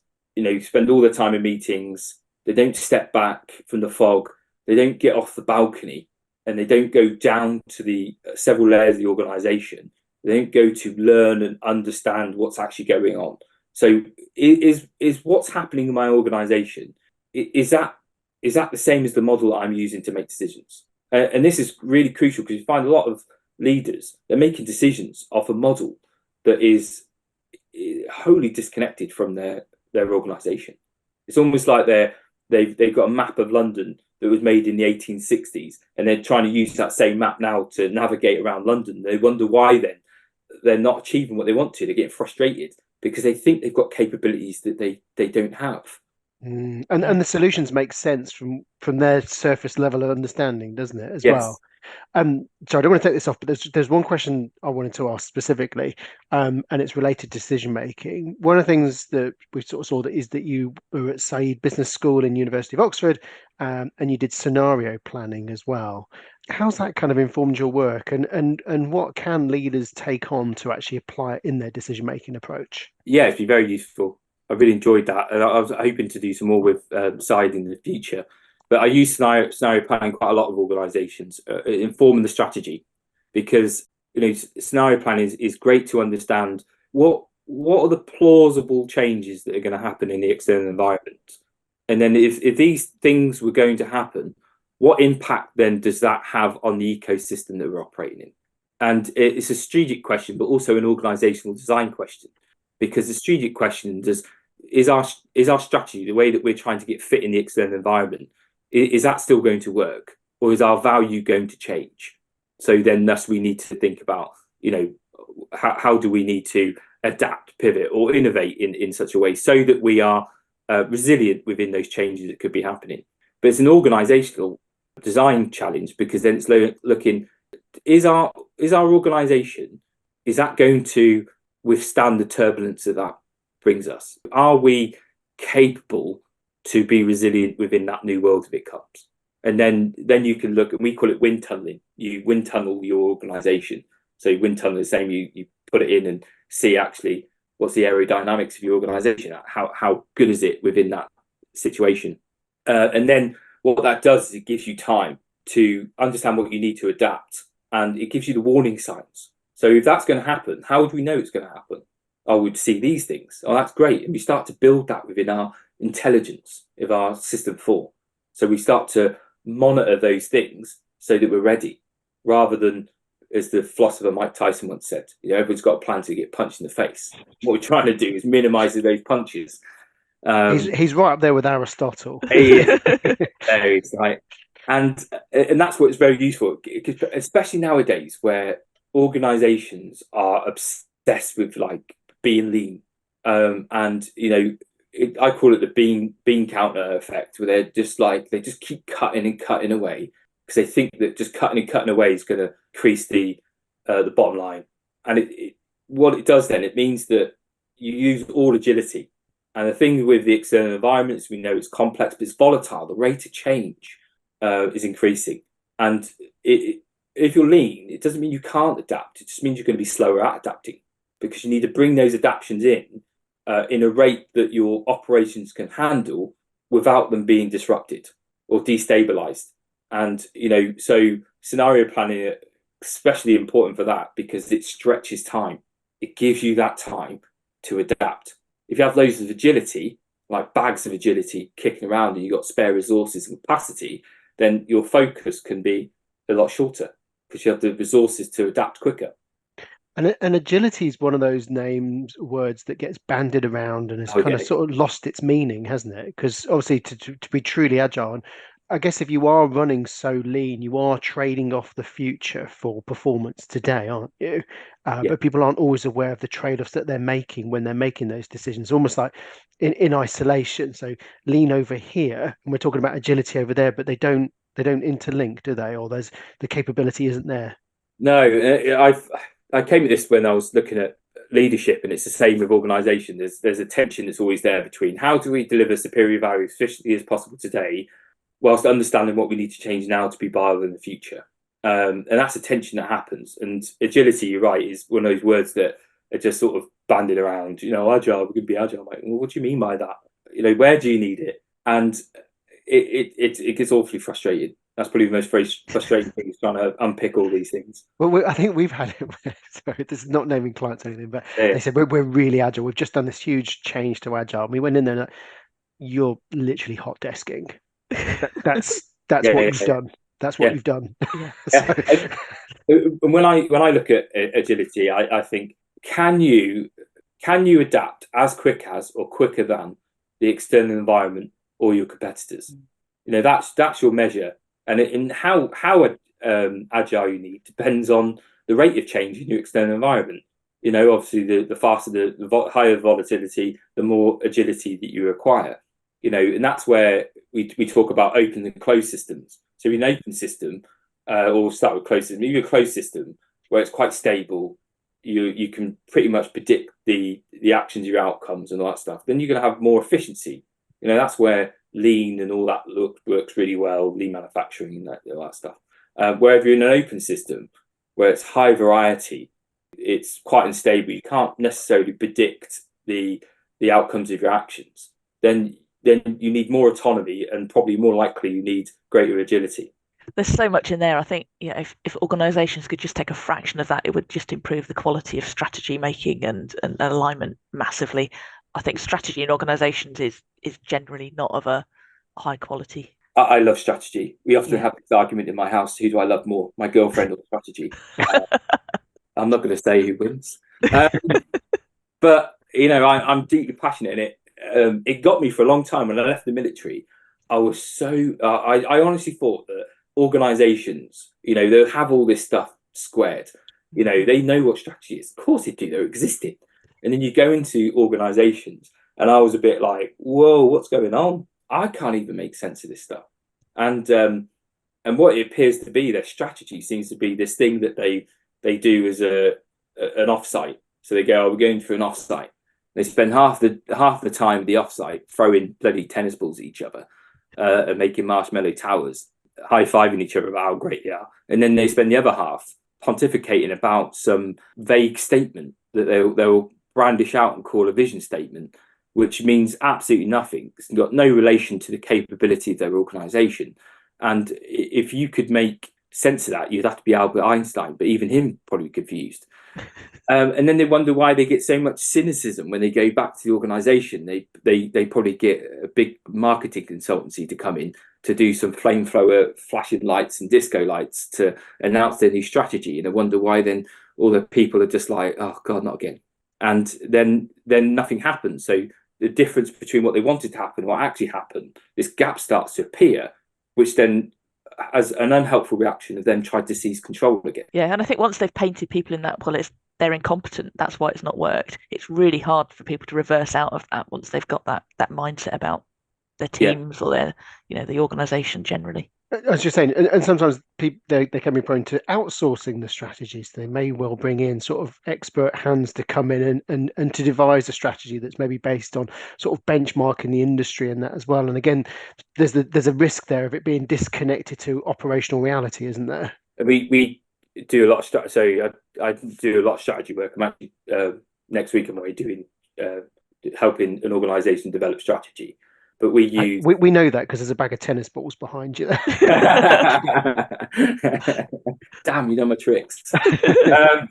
spend all their time in meetings, they don't step back from the fog, they don't get off the balcony, and they don't go down to the several layers of the organisation. They don't go to learn and understand what's actually going on. So is what's happening in my organisation, is that the same as the model that I'm using to make decisions? And this is really crucial, because you find a lot of leaders, they're making decisions off a model that is wholly disconnected from their organisation. It's almost like they've got a map of London that was made in the 1860s, and they're trying to use that same map now to navigate around London. They wonder why then they're not achieving what they want to. They're getting frustrated because they think they've got capabilities that they don't have. And the solutions make sense from their surface level of understanding, doesn't it, as Yes. well? So I don't want to take this off, but there's one question I wanted to ask specifically, and it's related to decision making. One of the things that we sort of saw is that you were at Said Business School in University of Oxford, and you did scenario planning as well. How's that kind of informed your work, and what can leaders take on to actually apply it in their decision making approach? Yeah, it's been very useful. I really enjoyed that, and I was hoping to do some more with Said in the future. But I use scenario planning quite a lot of organisations, informing the strategy, because scenario planning is great to understand what are the plausible changes that are going to happen in the external environment, and then if these things were going to happen, what impact then does that have on the ecosystem that we're operating in? And it's a strategic question, but also an organisational design question, because the strategic question is our strategy, the way that we're trying to get fit in the external environment, is that still going to work, or is our value going to change? So then thus we need to think about, how do we need to adapt, pivot, or innovate in such a way so that we are resilient within those changes that could be happening. But it's an organisational design challenge, because then it's looking, is our organisation, is that going to withstand the turbulence that brings us? Are we capable to be resilient within that new world if it comes. And then you can look, and we call it wind tunneling. You wind tunnel your organization. So wind tunnel is the same, you put it in and see actually what's the aerodynamics of your organization, how good is it within that situation. And then what that does is it gives you time to understand what you need to adapt, and it gives you the warning signs. So if that's going to happen, how would we know it's going to happen? I would see these things. Oh, that's great. And we start to build that within our intelligence of our system 4. So we start to monitor those things so that we're ready, rather than, as the philosopher Mike Tyson once said, everyone's got a plan to get punched in the face. What we're trying to do is minimize those punches. He's right up there with Aristotle. It's right. And that's what's very useful, especially nowadays where organizations are obsessed with like being lean. And I call it the bean counter effect, where they just keep cutting and cutting away because they think that just cutting and cutting away is going to increase the bottom line. And what it does then, it means that you use all agility. And the thing with the external environment is we know it's complex, but it's volatile. The rate of change is increasing. And if you're lean, it doesn't mean you can't adapt. It just means you're going to be slower at adapting, because you need to bring those adaptations in a rate that your operations can handle without them being disrupted or destabilized. And, so scenario planning is especially important for that, because it stretches time. It gives you that time to adapt. If you have loads of agility, like bags of agility kicking around, and you've got spare resources and capacity, then your focus can be a lot shorter because you have the resources to adapt quicker. And agility is one of those words that gets bandied around and has kind of sort of lost its meaning, hasn't it? Because obviously to be truly agile, and I guess if you are running so lean, you are trading off the future for performance today, aren't you? But people aren't always aware of the trade-offs that they're making when they're making those decisions, almost like in isolation. So lean over here, and we're talking about agility over there, but they don't interlink, do they? Or the capability isn't there. No, I came at this when I was looking at leadership, and it's the same with organisation. There's a tension that's always there between how do we deliver superior value as efficiently as possible today, whilst understanding what we need to change now to be viable in the future. And that's a tension that happens. And agility, you're right, is one of those words that are just sort of bandied around. Agile, we're going to be agile. I'm like, well, what do you mean by that? Where do you need it? And it gets awfully frustrating. That's probably the most frustrating thing, is trying to unpick all these things. Well, I think we've had it. Sorry, this is not naming clients or anything, but they said we're really agile. We've just done this huge change to agile. And we went in there, and you're literally hot desking. That's what you've done. That's what you've done. And when I look at agility, I think, can you adapt as quick as or quicker than the external environment or your competitors? That's your measure. And in how agile you need depends on the rate of change in your external environment. Obviously the faster the higher the the more agility that you require. And that's where we talk about open and closed systems. So in an open system, or we'll start with closed system, even a closed system where it's quite stable, you can pretty much predict the actions, your outcomes and all that stuff. Then you're going to have more efficiency. That's where lean and all that works really well, lean manufacturing and all that stuff. Wherever you're in an open system where it's high variety, it's quite unstable. You can't necessarily predict the outcomes of your actions. Then you need more autonomy, and probably more likely you need greater agility. There's so much in there. I think if organisations could just take a fraction of that, it would just improve the quality of strategy making and alignment massively. I think strategy in organisations is generally not of a high quality. I love strategy. We often have this argument in my house: who do I love more, my girlfriend or strategy? I'm not going to say who wins, but I'm deeply passionate in it. It got me for a long time. When I left the military, I was so I honestly thought that organisations, they'll have all this stuff squared. They know what strategy is. Of course they do. They're existing. And then you go into organisations, and I was a bit like, whoa, what's going on? I can't even make sense of this stuff. And what it appears to be, their strategy seems to be this thing that they do as an offsite. So they go, we're going for an offsite. They spend half the time at the offsite throwing bloody tennis balls at each other and making marshmallow towers, high-fiving each other about how great they are. And then they spend the other half pontificating about some vague statement that they'll brandish out and call a vision statement, which means absolutely nothing. It's got no relation to the capability of their organization. And if you could make sense of that, you'd have to be Albert Einstein, but even him probably confused. And then they wonder why they get so much cynicism when they go back to the organization. They probably get a big marketing consultancy to come in to do some flamethrower flashing lights and disco lights to announce their new strategy, and I wonder why then all the people are just like, oh God, not again. And then nothing happens. So the difference between what they wanted to happen and what actually happened, this gap starts to appear, which then as an unhelpful reaction of them trying to seize control again. Yeah, and I think once they've painted people in that, well, they're incompetent, that's why it's not worked, it's really hard for people to reverse out of that once they've got that mindset about their teams or their, the organisation generally. I was just saying, and sometimes people they can be prone to outsourcing the strategies. They may well bring in sort of expert hands to come in and to devise a strategy that's maybe based on sort of benchmarking the industry and that as well. And again, there's a risk there of it being disconnected to operational reality, isn't there? We do a lot of so I do a lot of strategy work. I'm actually next week I'm already doing helping an organisation develop strategy. But we use we know that because there's a bag of tennis balls behind you there. Damn, you know my tricks. And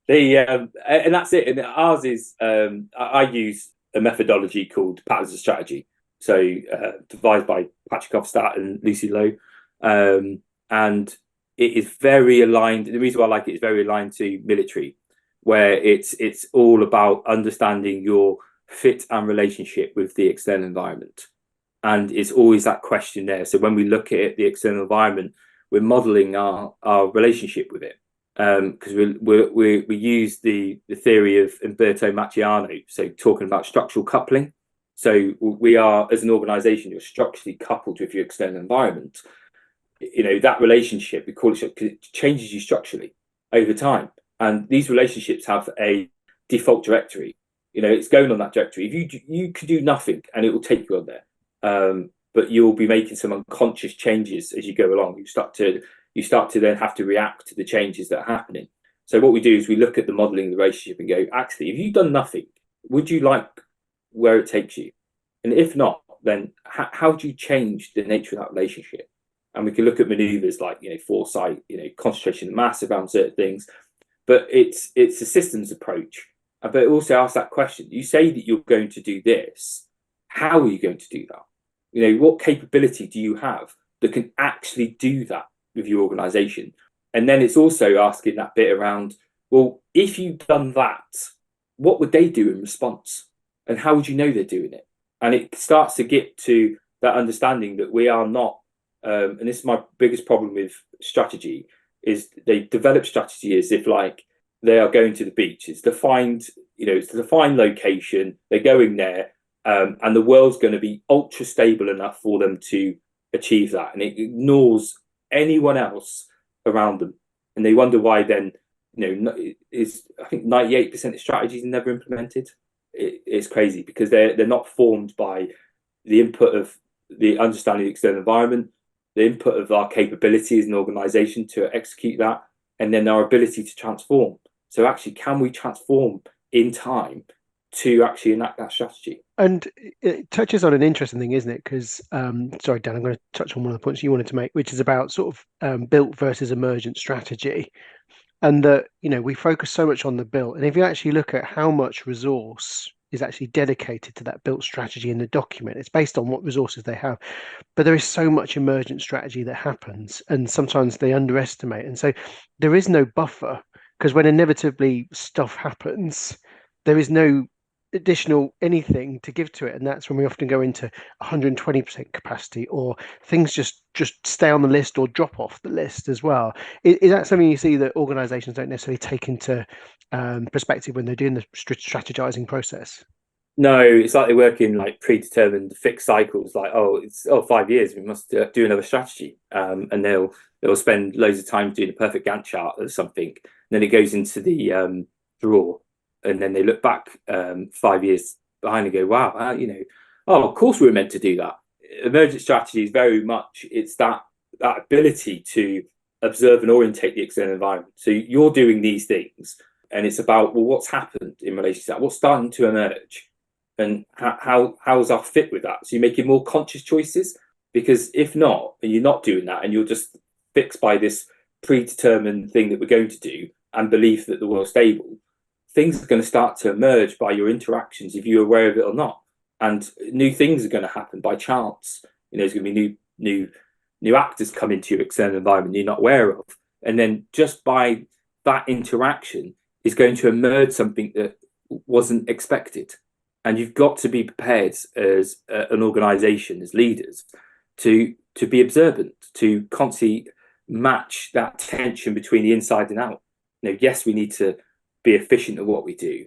that's it. And ours is I use a methodology called patterns of strategy. So devised by Patrick Hofstadt and Lucy Lowe, and it is very aligned. The reason why I like it is very aligned to military, where it's all about understanding your fit and relationship with the external environment. And it's always that question there. So when we look at the external environment, we're modeling our relationship with it. Because we use the theory of Umberto Maciano, so talking about structural coupling. So we are, as an organization, you're structurally coupled with your external environment. That relationship, we call it, because it changes you structurally over time. And these relationships have a default directory. It's going on that directory. If you could do nothing and it will take you on there, but you'll be making some unconscious changes as you go along. You start to then have to react to the changes that are happening. So what we do is we look at the modeling of the relationship and go, actually, if you've done nothing, would you like where it takes you? And if not, then how do you change the nature of that relationship? And we can look at maneuvers like foresight, concentration of mass around certain things, but it's a systems approach. But also ask that question. You say that you're going to do this. How are you going to do that? What capability do you have that can actually do that with your organization? And then it's also asking that bit around, well, if you've done that, what would they do in response? And how would you know they're doing it? And it starts to get to that understanding that we are not, and this is my biggest problem with strategy, is they develop strategy as if like they are going to the beach. It's defined, it's a defined location. They're going there, and the world's going to be ultra stable enough for them to achieve that. And it ignores anyone else around them. And they wonder why then, I think 98% of strategies are never implemented. It's crazy because they're not formed by the input of the understanding of the external environment, the input of our capability as an organization to execute that, and then our ability to transform. So actually, can we transform in time to actually enact that strategy? And it touches on an interesting thing, isn't it? Because, sorry, Dan, I'm going to touch on one of the points you wanted to make, which is about sort of built versus emergent strategy. And that, we focus so much on the built. And if you actually look at how much resource is actually dedicated to that built strategy in the document, it's based on what resources they have. But there is so much emergent strategy that happens, and sometimes they underestimate. And so there is no buffer, because when inevitably stuff happens, there is no additional anything to give to it, and that's when we often go into 120% capacity, or things just stay on the list or drop off the list as well. Is that something you see that organizations don't necessarily take into perspective when they're doing the strategizing process? No, it's like they work in like predetermined fixed cycles. Like, it's 5 years, we must do another strategy, and they'll spend loads of time doing a perfect Gantt chart or something. And then it goes into the drawer, and then they look back 5 years behind and go, wow, oh, of course we were meant to do that. Emergent strategy is very much, it's that ability to observe and orientate the external environment. So you're doing these things, and it's about, well, what's happened in relation to that? What's starting to emerge? And how's our fit with that? So you're making more conscious choices, because if not, and you're not doing that, and you're just fixed by this predetermined thing that we're going to do and belief that the world's stable, things are going to start to emerge by your interactions, if you're aware of it or not. And new things are going to happen by chance. There's going to be new actors come into your external environment you're not aware of. And then just by that interaction is going to emerge something that wasn't expected. And you've got to be prepared as an organisation, as leaders, to be observant, to constantly match that tension between the inside and out. Yes, we need to be efficient at what we do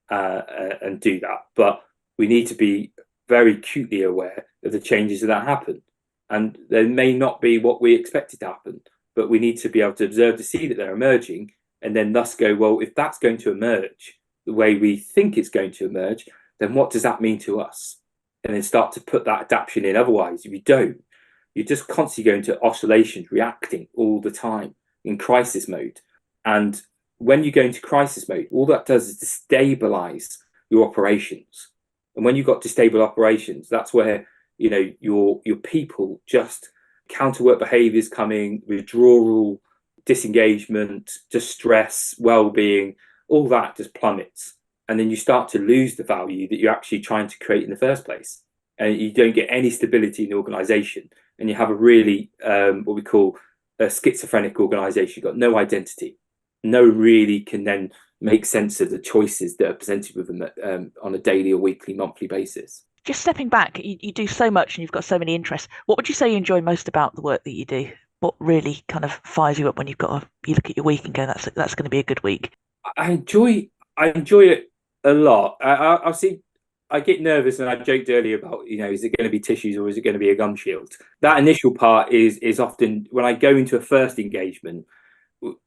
and do that, but we need to be very acutely aware of the changes that happen. And they may not be what we expected to happen, but we need to be able to observe to see that they're emerging, and then thus go, well, if that's going to emerge the way we think it's going to emerge, then what does that mean to us? And then start to put that adaptation in. Otherwise, if you don't, you're just constantly going to oscillations, reacting all the time in crisis mode. And when you go into crisis mode, all that does is destabilize your operations. And when you've got destabilized operations, that's where your people, just counterwork behaviors coming, withdrawal, disengagement, distress, well-being, all that just plummets. And then you start to lose the value that you're actually trying to create in the first place. And you don't get any stability in the organization. And you have a really, what we call a schizophrenic organization. You've got no identity. No really can then make sense of the choices that are presented with them on a daily or weekly, monthly basis. Just stepping back, you do so much and you've got so many interests. What would you say you enjoy most about the work that you do? What really kind of fires you up when you look at your week and go, that's going to be a good week? I enjoy it a lot. I'll see. I get nervous, and I joked earlier about, is it going to be tissues or is it going to be a gum shield? That initial part is often, when I go into a first engagement,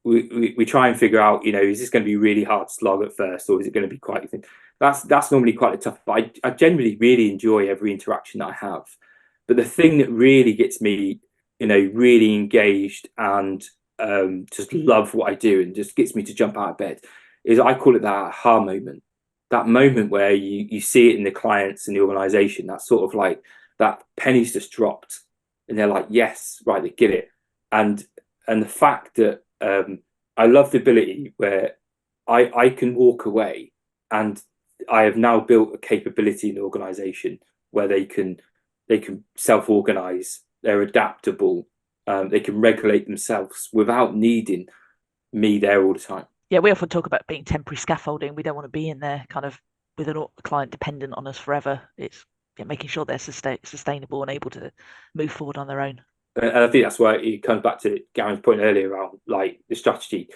we try and figure out, is this going to be really hard slog at first, or is it going to be quite thin? That's normally quite a tough, but I generally really enjoy every interaction that I have. But the thing that really gets me, really engaged and just love what I do and just gets me to jump out of bed is, I call it that aha moment. That moment where you see it in the clients and the organization, that sort of like that penny's just dropped and they're like, yes, right, they get it. And the fact that I love the ability where I can walk away and I have now built a capability in the organization where they can self-organize, they're adaptable, they can regulate themselves without needing me there all the time. Yeah, we often talk about being temporary scaffolding. We don't want to be in there kind of with a client dependent on us forever. It's making sure they're sustainable and able to move forward on their own. And I think that's why it comes back to Garen's point earlier around like the strategy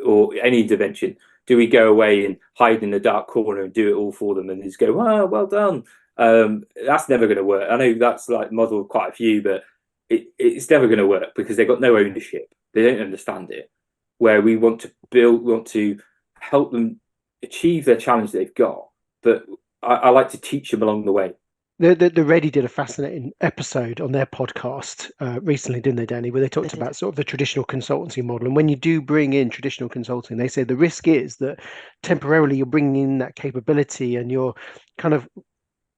or any intervention. Do we go away and hide in the dark corner and do it all for them and just go, oh, well done? That's never going to work. I know that's like modeled quite a few, but it's never going to work because they've got no ownership. They don't understand it. Where we want to help them achieve their challenge they've got, but I like to teach them along the way. The Ready did a fascinating episode on their podcast recently, didn't they, Danny? Where they talked about sort of the traditional consultancy model. And when you do bring in traditional consulting, they say the risk is that temporarily you're bringing in that capability and you're kind of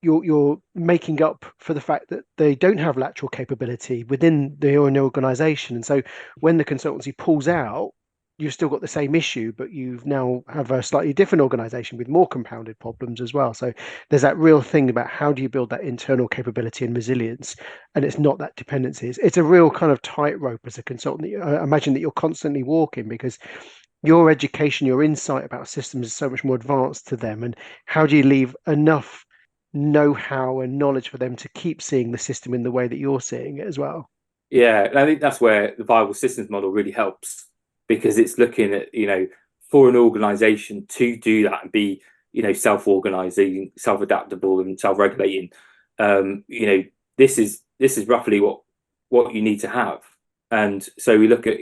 you're making up for the fact that they don't have lateral capability within their own organization. And so when the consultancy pulls out, you've still got the same issue, but you've now have a slightly different organization with more compounded problems as well. So there's that real thing about how do you build that internal capability and resilience, and it's not that dependency. It's a real kind of tightrope as a consultant. I imagine that you're constantly walking because your education, your insight about systems is so much more advanced to them. And how do you leave enough know-how and knowledge for them to keep seeing the system in the way that you're seeing it as well? Yeah, and I think that's where the viable systems model really helps, because it's looking at, for an organization to do that and be, self-organizing, self-adaptable and self-regulating, this is roughly what you need to have. And so we look at,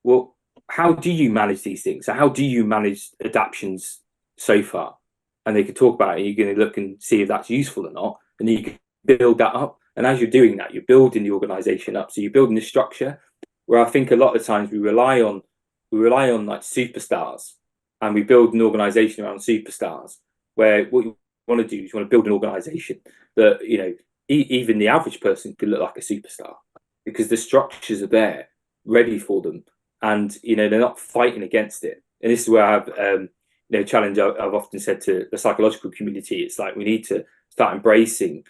what how do you manage these things? So how do you manage adaptations so far? And they can talk about it. You're going to look and see if that's useful or not, and then you can build that up. And as you're doing that, you're building the organization up. So you're building the structure. Where I think a lot of times we rely on like superstars, and we build an organization around superstars. Where what you want to do is you want to build an organization that, you know, even the average person could look like a superstar, because the structures are there ready for them, and you know they're not fighting against it. And this is where I've you know, challenge I've often said to the psychological community, it's like we need to start embracing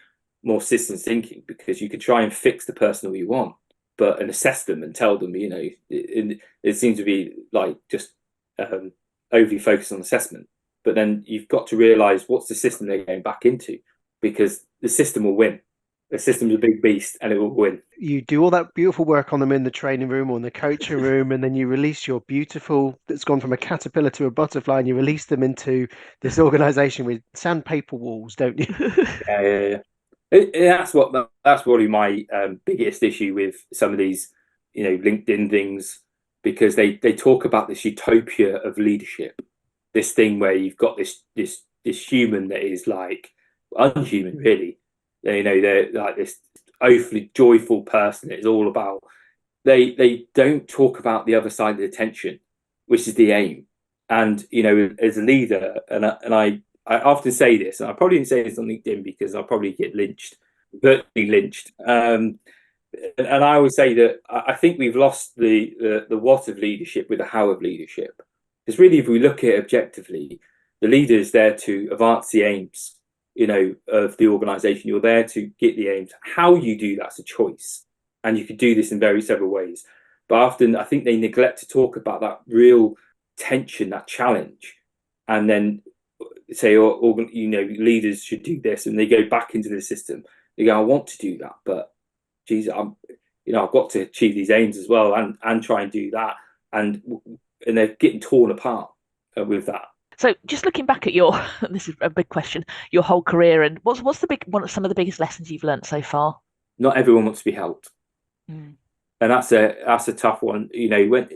more systems thinking, because you can try and fix the person who you want, but and assess them and tell them, you know, it seems to be like just overly focused on assessment. But then you've got to realize what's the system they're going back into, because the system will win. The system's a big beast and it will win. You do all that beautiful work on them in the training room or in the coaching room, and then you release your beautiful, that's gone from a caterpillar to a butterfly, and you release them into this organization with sandpaper walls, don't you? Yeah. That's probably my biggest issue with some of these, you know, LinkedIn things, because they talk about this utopia of leadership, this thing where you've got this human that is like unhuman, really. You know, they're like this overly joyful person. It's all about, they don't talk about the other side of the tension, which is the aim. And you know, as a leader, and I often say this, and I probably didn't say this on LinkedIn because I'll probably get lynched, virtually lynched. And I always say that I think we've lost the what of leadership with the how of leadership. Because really, if we look at it objectively, the leader is there to advance the aims, you know, of the organisation. You're there to get the aims. How you do that's a choice, and you could do this in very several ways. But often, I think they neglect to talk about that real tension, that challenge, and then say, or you know, leaders should do this, and they go back into the system. They go, I want to do that, but geez, you know, I've got to achieve these aims as well, and try and do that, and they're getting torn apart with that. So, just looking back at your, this is a big question, your whole career, and what's the some of the biggest lessons you've learned so far? Not everyone wants to be helped, and that's a tough one. You know, when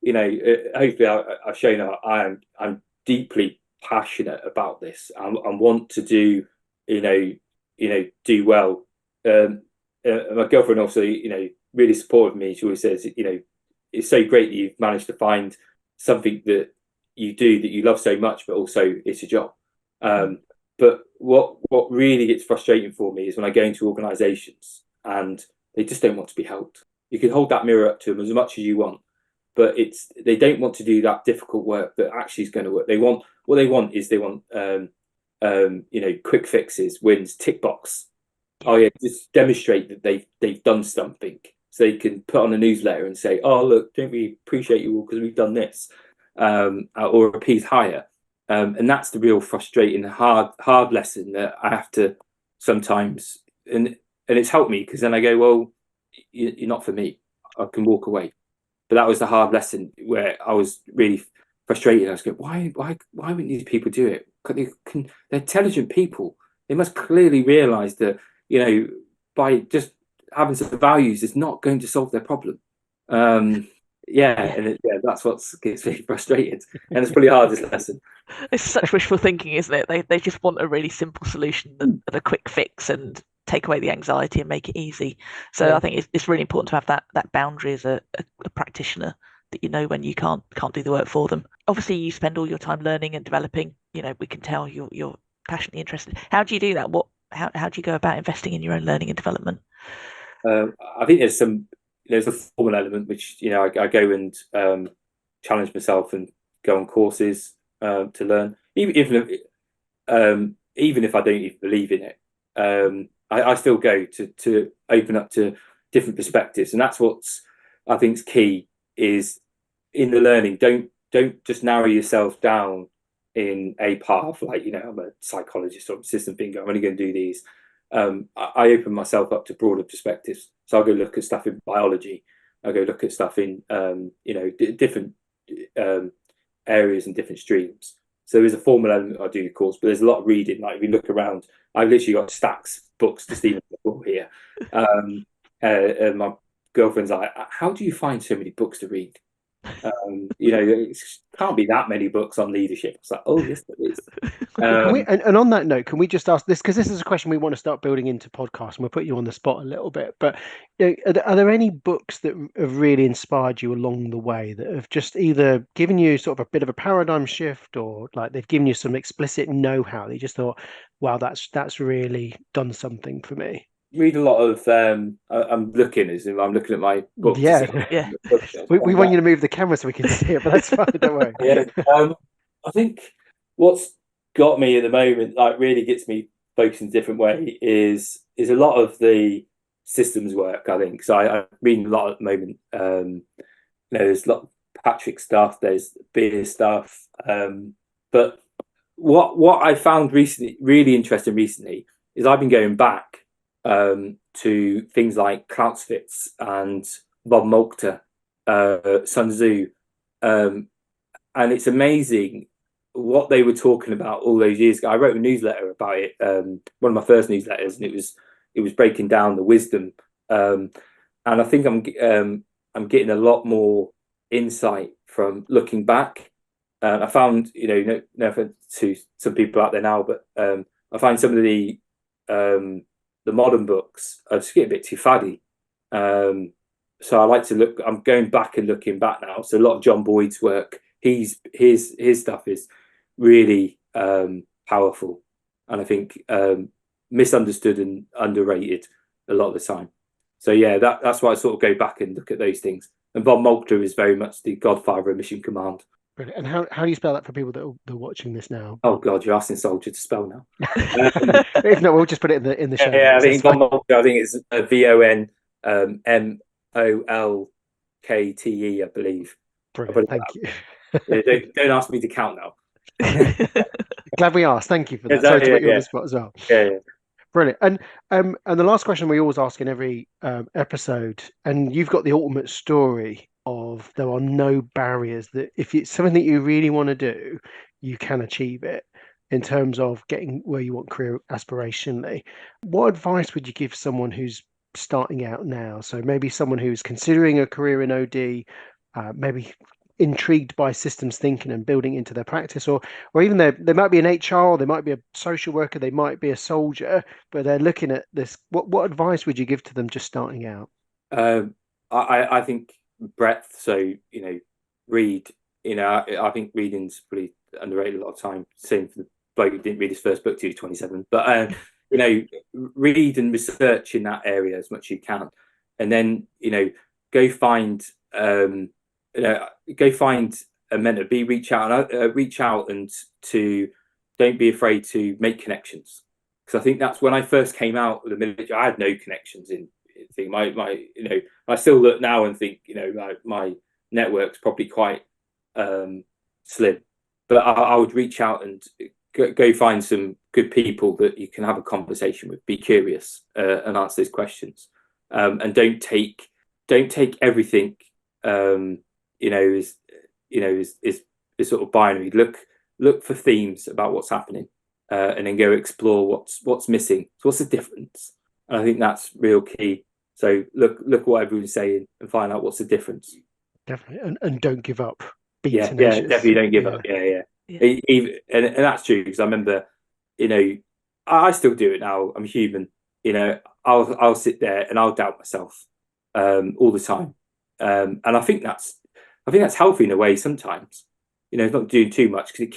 you know, hopefully I've shown I'm deeply passionate about this. I want to do, do well. My girlfriend also, you know, really supported me. She always says, you know, it's so great that you've managed to find something that you do that you love so much, but also it's a job. But what really gets frustrating for me is when I go into organisations and they just don't want to be helped. You can hold that mirror up to them as much as you want, but they don't want to do that difficult work that actually is going to work. They want you know, quick fixes, wins, tick box. Oh yeah, just demonstrate that they've done something, so they can put on a newsletter and say, oh look, don't we appreciate you all because we've done this, or a piece higher. And that's the real frustrating, hard lesson that I have to sometimes, and it's helped me, because then I go, well, you're not for me. I can walk away. But that was the hard lesson where I was really frustrated. I was going, why wouldn't these people do it? They're intelligent people. They must clearly realise that, you know, by just having some values is not going to solve their problem. That's what gets me frustrated, and it's probably the hardest lesson. It's such wishful thinking, isn't it? They just want a really simple solution and a quick fix, and take away the anxiety and make it easy. So I think it's really important to have that boundary as a practitioner, that you know when you can't do the work for them. Obviously, you spend all your time learning and developing. You know, we can tell you're passionately interested. How do you do that? How do you go about investing in your own learning and development? I think there's a formal element, which, you know, I go and challenge myself and go on courses to learn, even if I don't even believe in it. I still go to open up to different perspectives, and that's what's, I think, is key, is in the learning. Don't just narrow yourself down in a path, like, you know, I'm a psychologist or a system thinker, I'm only going to do these. I open myself up to broader perspectives. So I'll go look at stuff in biology. I'll go look at stuff in you know, different areas and different streams. So there's a formal element I do, of course, but there's a lot of reading. Like if you look around, I've literally got stacks of books to Stephen here. And my girlfriend's like, how do you find so many books to read? It can't be that many books on leadership. It's like, oh yes, there is. Can we, and on that note, can we just ask this, because this is a question we want to start building into podcasts, and we'll put you on the spot a little bit. But are there any books that have really inspired you along the way that have just either given you sort of a bit of a paradigm shift, or like they've given you some explicit know-how that you just thought, wow, that's really done something for me? Read a lot of. I'm looking at my book. Yeah, yeah. we want you to move the camera so we can see it, but that's fine. Don't worry. Yeah. I think what's got me at the moment, like really gets me focused in a different way, is a lot of the systems work. I think so. I'm reading a lot at the moment. There's a lot of Patrick stuff. There's beer stuff. But what I found really interesting recently, is I've been going back to things like Clausewitz and Bob Moltke, Sun Tzu, and it's amazing what they were talking about all those years ago. I wrote a newsletter about it, one of my first newsletters, and it was breaking down the wisdom, and I think I'm getting a lot more insight from looking back. I found, no offense to some people out there now, but I find some of the modern books are just getting a bit too faddy. So I like to look. I'm going back and looking back now. So a lot of John Boyd's work. His stuff is really powerful, and I think misunderstood and underrated a lot of the time. So yeah, that's why I sort of go back and look at those things. And Bob Moltke is very much the godfather of Mission Command. Brilliant. And how do you spell that for people that are watching this now? Oh God, you're asking Soldier to spell now. If not, we'll just put it in the show. Yeah, I think Bob Moltke. I think it's VONMOLKTE, I believe. Brilliant. Thank you. Don't ask me to count now. Glad we asked. Thank you for that. Sorry to put you on the spot as well. Yeah. Brilliant. And the last question we always ask in every episode, and you've got the ultimate story of there are no barriers, that if it's something that you really want to do, you can achieve it in terms of getting where you want career aspirationally. What advice would you give someone who's starting out now? So maybe someone who's considering a career in OD, maybe intrigued by systems thinking and building into their practice, or even they might be an HR, they might be a social worker, they might be a soldier, but they're looking at this. What advice would you give to them just starting out? I think breadth. So read. I think reading's pretty underrated a lot of time. Same for the bloke who didn't read his first book till he was 27. But read and research in that area as much as you can, and then go find a mentor. Reach out and to don't be afraid to make connections, because I think that's when I first came out of the military. I had no connections in thing. I still look now and think my network's probably quite slim, but I would reach out and go find some good people that you can have a conversation with. Be curious and answer those questions, and don't take everything is sort of binary. Look for themes about what's happening, and then go explore what's missing. So what's the difference? And I think that's real key. So look what everyone's saying and find out what's the difference. Definitely, and don't give up. Yeah, definitely don't give up. Yeah. And that's true, because I remember, I still do it now. I'm human. I'll sit there and I'll doubt myself all the time, and I think that's healthy in a way sometimes. It's not doing too much, because it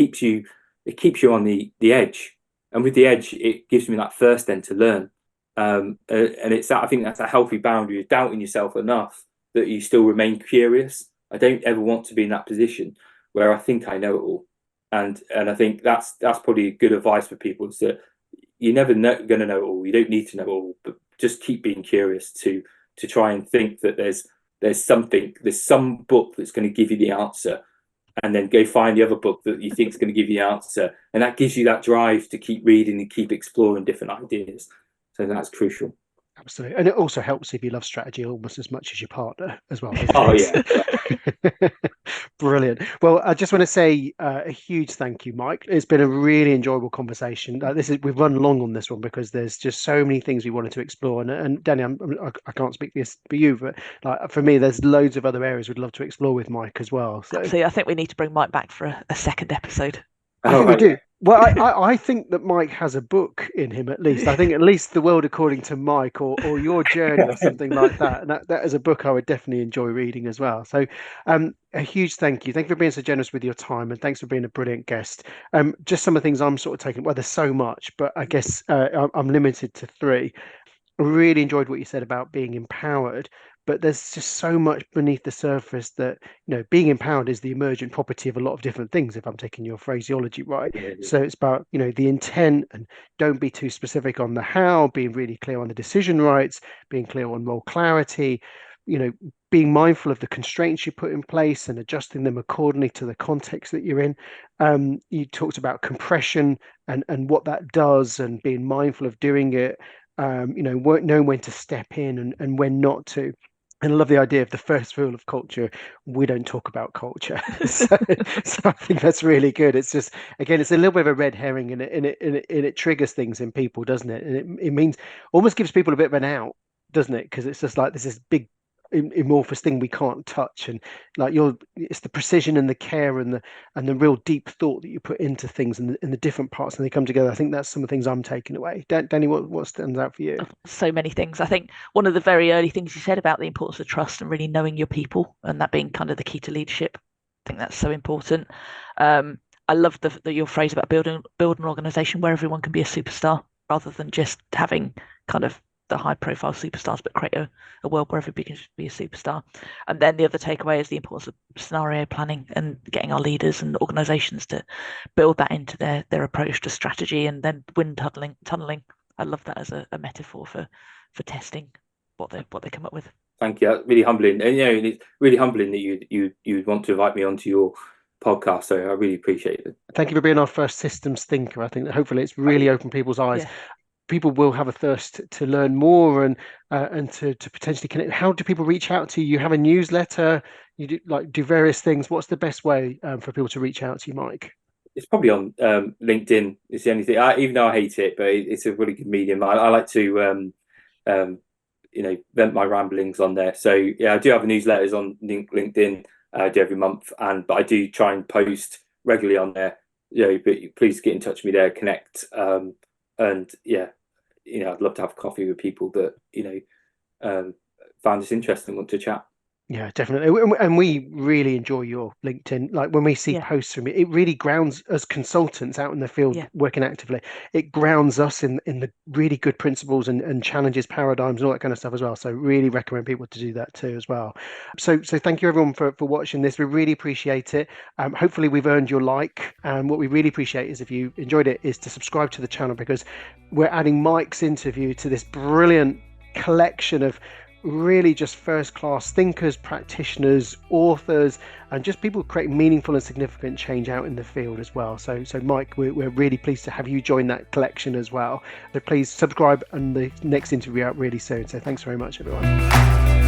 keeps you on the edge, and with the edge, it gives me that thirst then to learn. And it's that, I think that's a healthy boundary of doubting yourself enough that you still remain curious. I don't ever want to be in that position where I think I know it all, and I think that's probably good advice for people, is that you're never going to know it all. You don't need to know it all, but just keep being curious to try and think that there's some book that's going to give you the answer, and then go find the other book that you think is going to give you the answer, and that gives you that drive to keep reading and keep exploring different ideas. So that's crucial. Absolutely. And it also helps if you love strategy almost as much as your partner as well. Oh, yeah. Brilliant. Well, I just want to say a huge thank you, Mike. It's been a really enjoyable conversation. We've run long on this one because there's just so many things we wanted to explore. And Danny, I can't speak this for you, but like, for me, there's loads of other areas we'd love to explore with Mike as well. So absolutely, I think we need to bring Mike back for a second episode. I think we do. Well, I think that Mike has a book in him, at least. I think at least The World According to Mike or Your Journey or something like that. And that is a book I would definitely enjoy reading as well. So a huge thank you. Thank you for being so generous with your time, and thanks for being a brilliant guest. Just some of the things I'm sort of taking, well, there's so much, but I guess I'm limited to 3. I really enjoyed what you said about being empowered, but there's just so much beneath the surface that, being empowered is the emergent property of a lot of different things, if I'm taking your phraseology right. Yeah. So it's about, the intent, and don't be too specific on the how, being really clear on the decision rights, being clear on role clarity, being mindful of the constraints you put in place and adjusting them accordingly to the context that you're in. You talked about compression and what that does, and being mindful of doing it. Knowing when to step in and when not to. And I love the idea of the first rule of culture: we don't talk about culture. so I think that's really good. It's just, again, it's a little bit of a red herring, and it triggers things in people, doesn't it? And it means, almost gives people a bit of an out, doesn't it? Because it's just like this big amorphous thing we can't touch, and like it's the precision and the care and the real deep thought that you put into things, and the different parts, and they come together. I think that's some of the things I'm taking away. Danny, what stands out for you? So many things. I think one of the very early things you said about the importance of trust and really knowing your people, and that being kind of the key to leadership. I think that's so important. I love your phrase about build an organization where everyone can be a superstar, rather than just having kind of the high profile superstars, but create a world where everybody can be a superstar. And then the other takeaway is the importance of scenario planning and getting our leaders and organizations to build that into their approach to strategy, and then wind tunneling. I love that as a metaphor for testing what they come up with. Thank you. That's really humbling. And it's really humbling that you want to invite me onto your podcast, so I really appreciate it. Thank you for being our first systems thinker. I think that hopefully it's really opened people's eyes. Yeah. People will have a thirst to learn more and to potentially connect. How do people reach out to you? You have a newsletter, you do various things. What's the best way for people to reach out to you, Mike? It's probably on LinkedIn. It's the only thing. Even though I hate it, but it's a really good medium. I like to vent my ramblings on there. So yeah, I do have newsletters on LinkedIn. I do every month, but I do try and post regularly on there. But please get in touch with me there, connect, and yeah. I'd love to have coffee with people that, found this interesting and want to chat. Yeah, definitely. And we really enjoy your LinkedIn. Like when we see posts from it really grounds us consultants out in the field working actively. It grounds us in the really good principles and challenges, paradigms, and all that kind of stuff as well. So really recommend people to do that too as well. So thank you everyone for watching this. We really appreciate it. Hopefully we've earned your like. And what we really appreciate is, if you enjoyed it, is to subscribe to the channel, because we're adding Mike's interview to this brilliant collection of really just first-class thinkers, practitioners, authors, and just people creating meaningful and significant change out in the field as well. So Mike, we're really pleased to have you join that collection as well. So please subscribe, and the next interview out really soon. So thanks very much, everyone.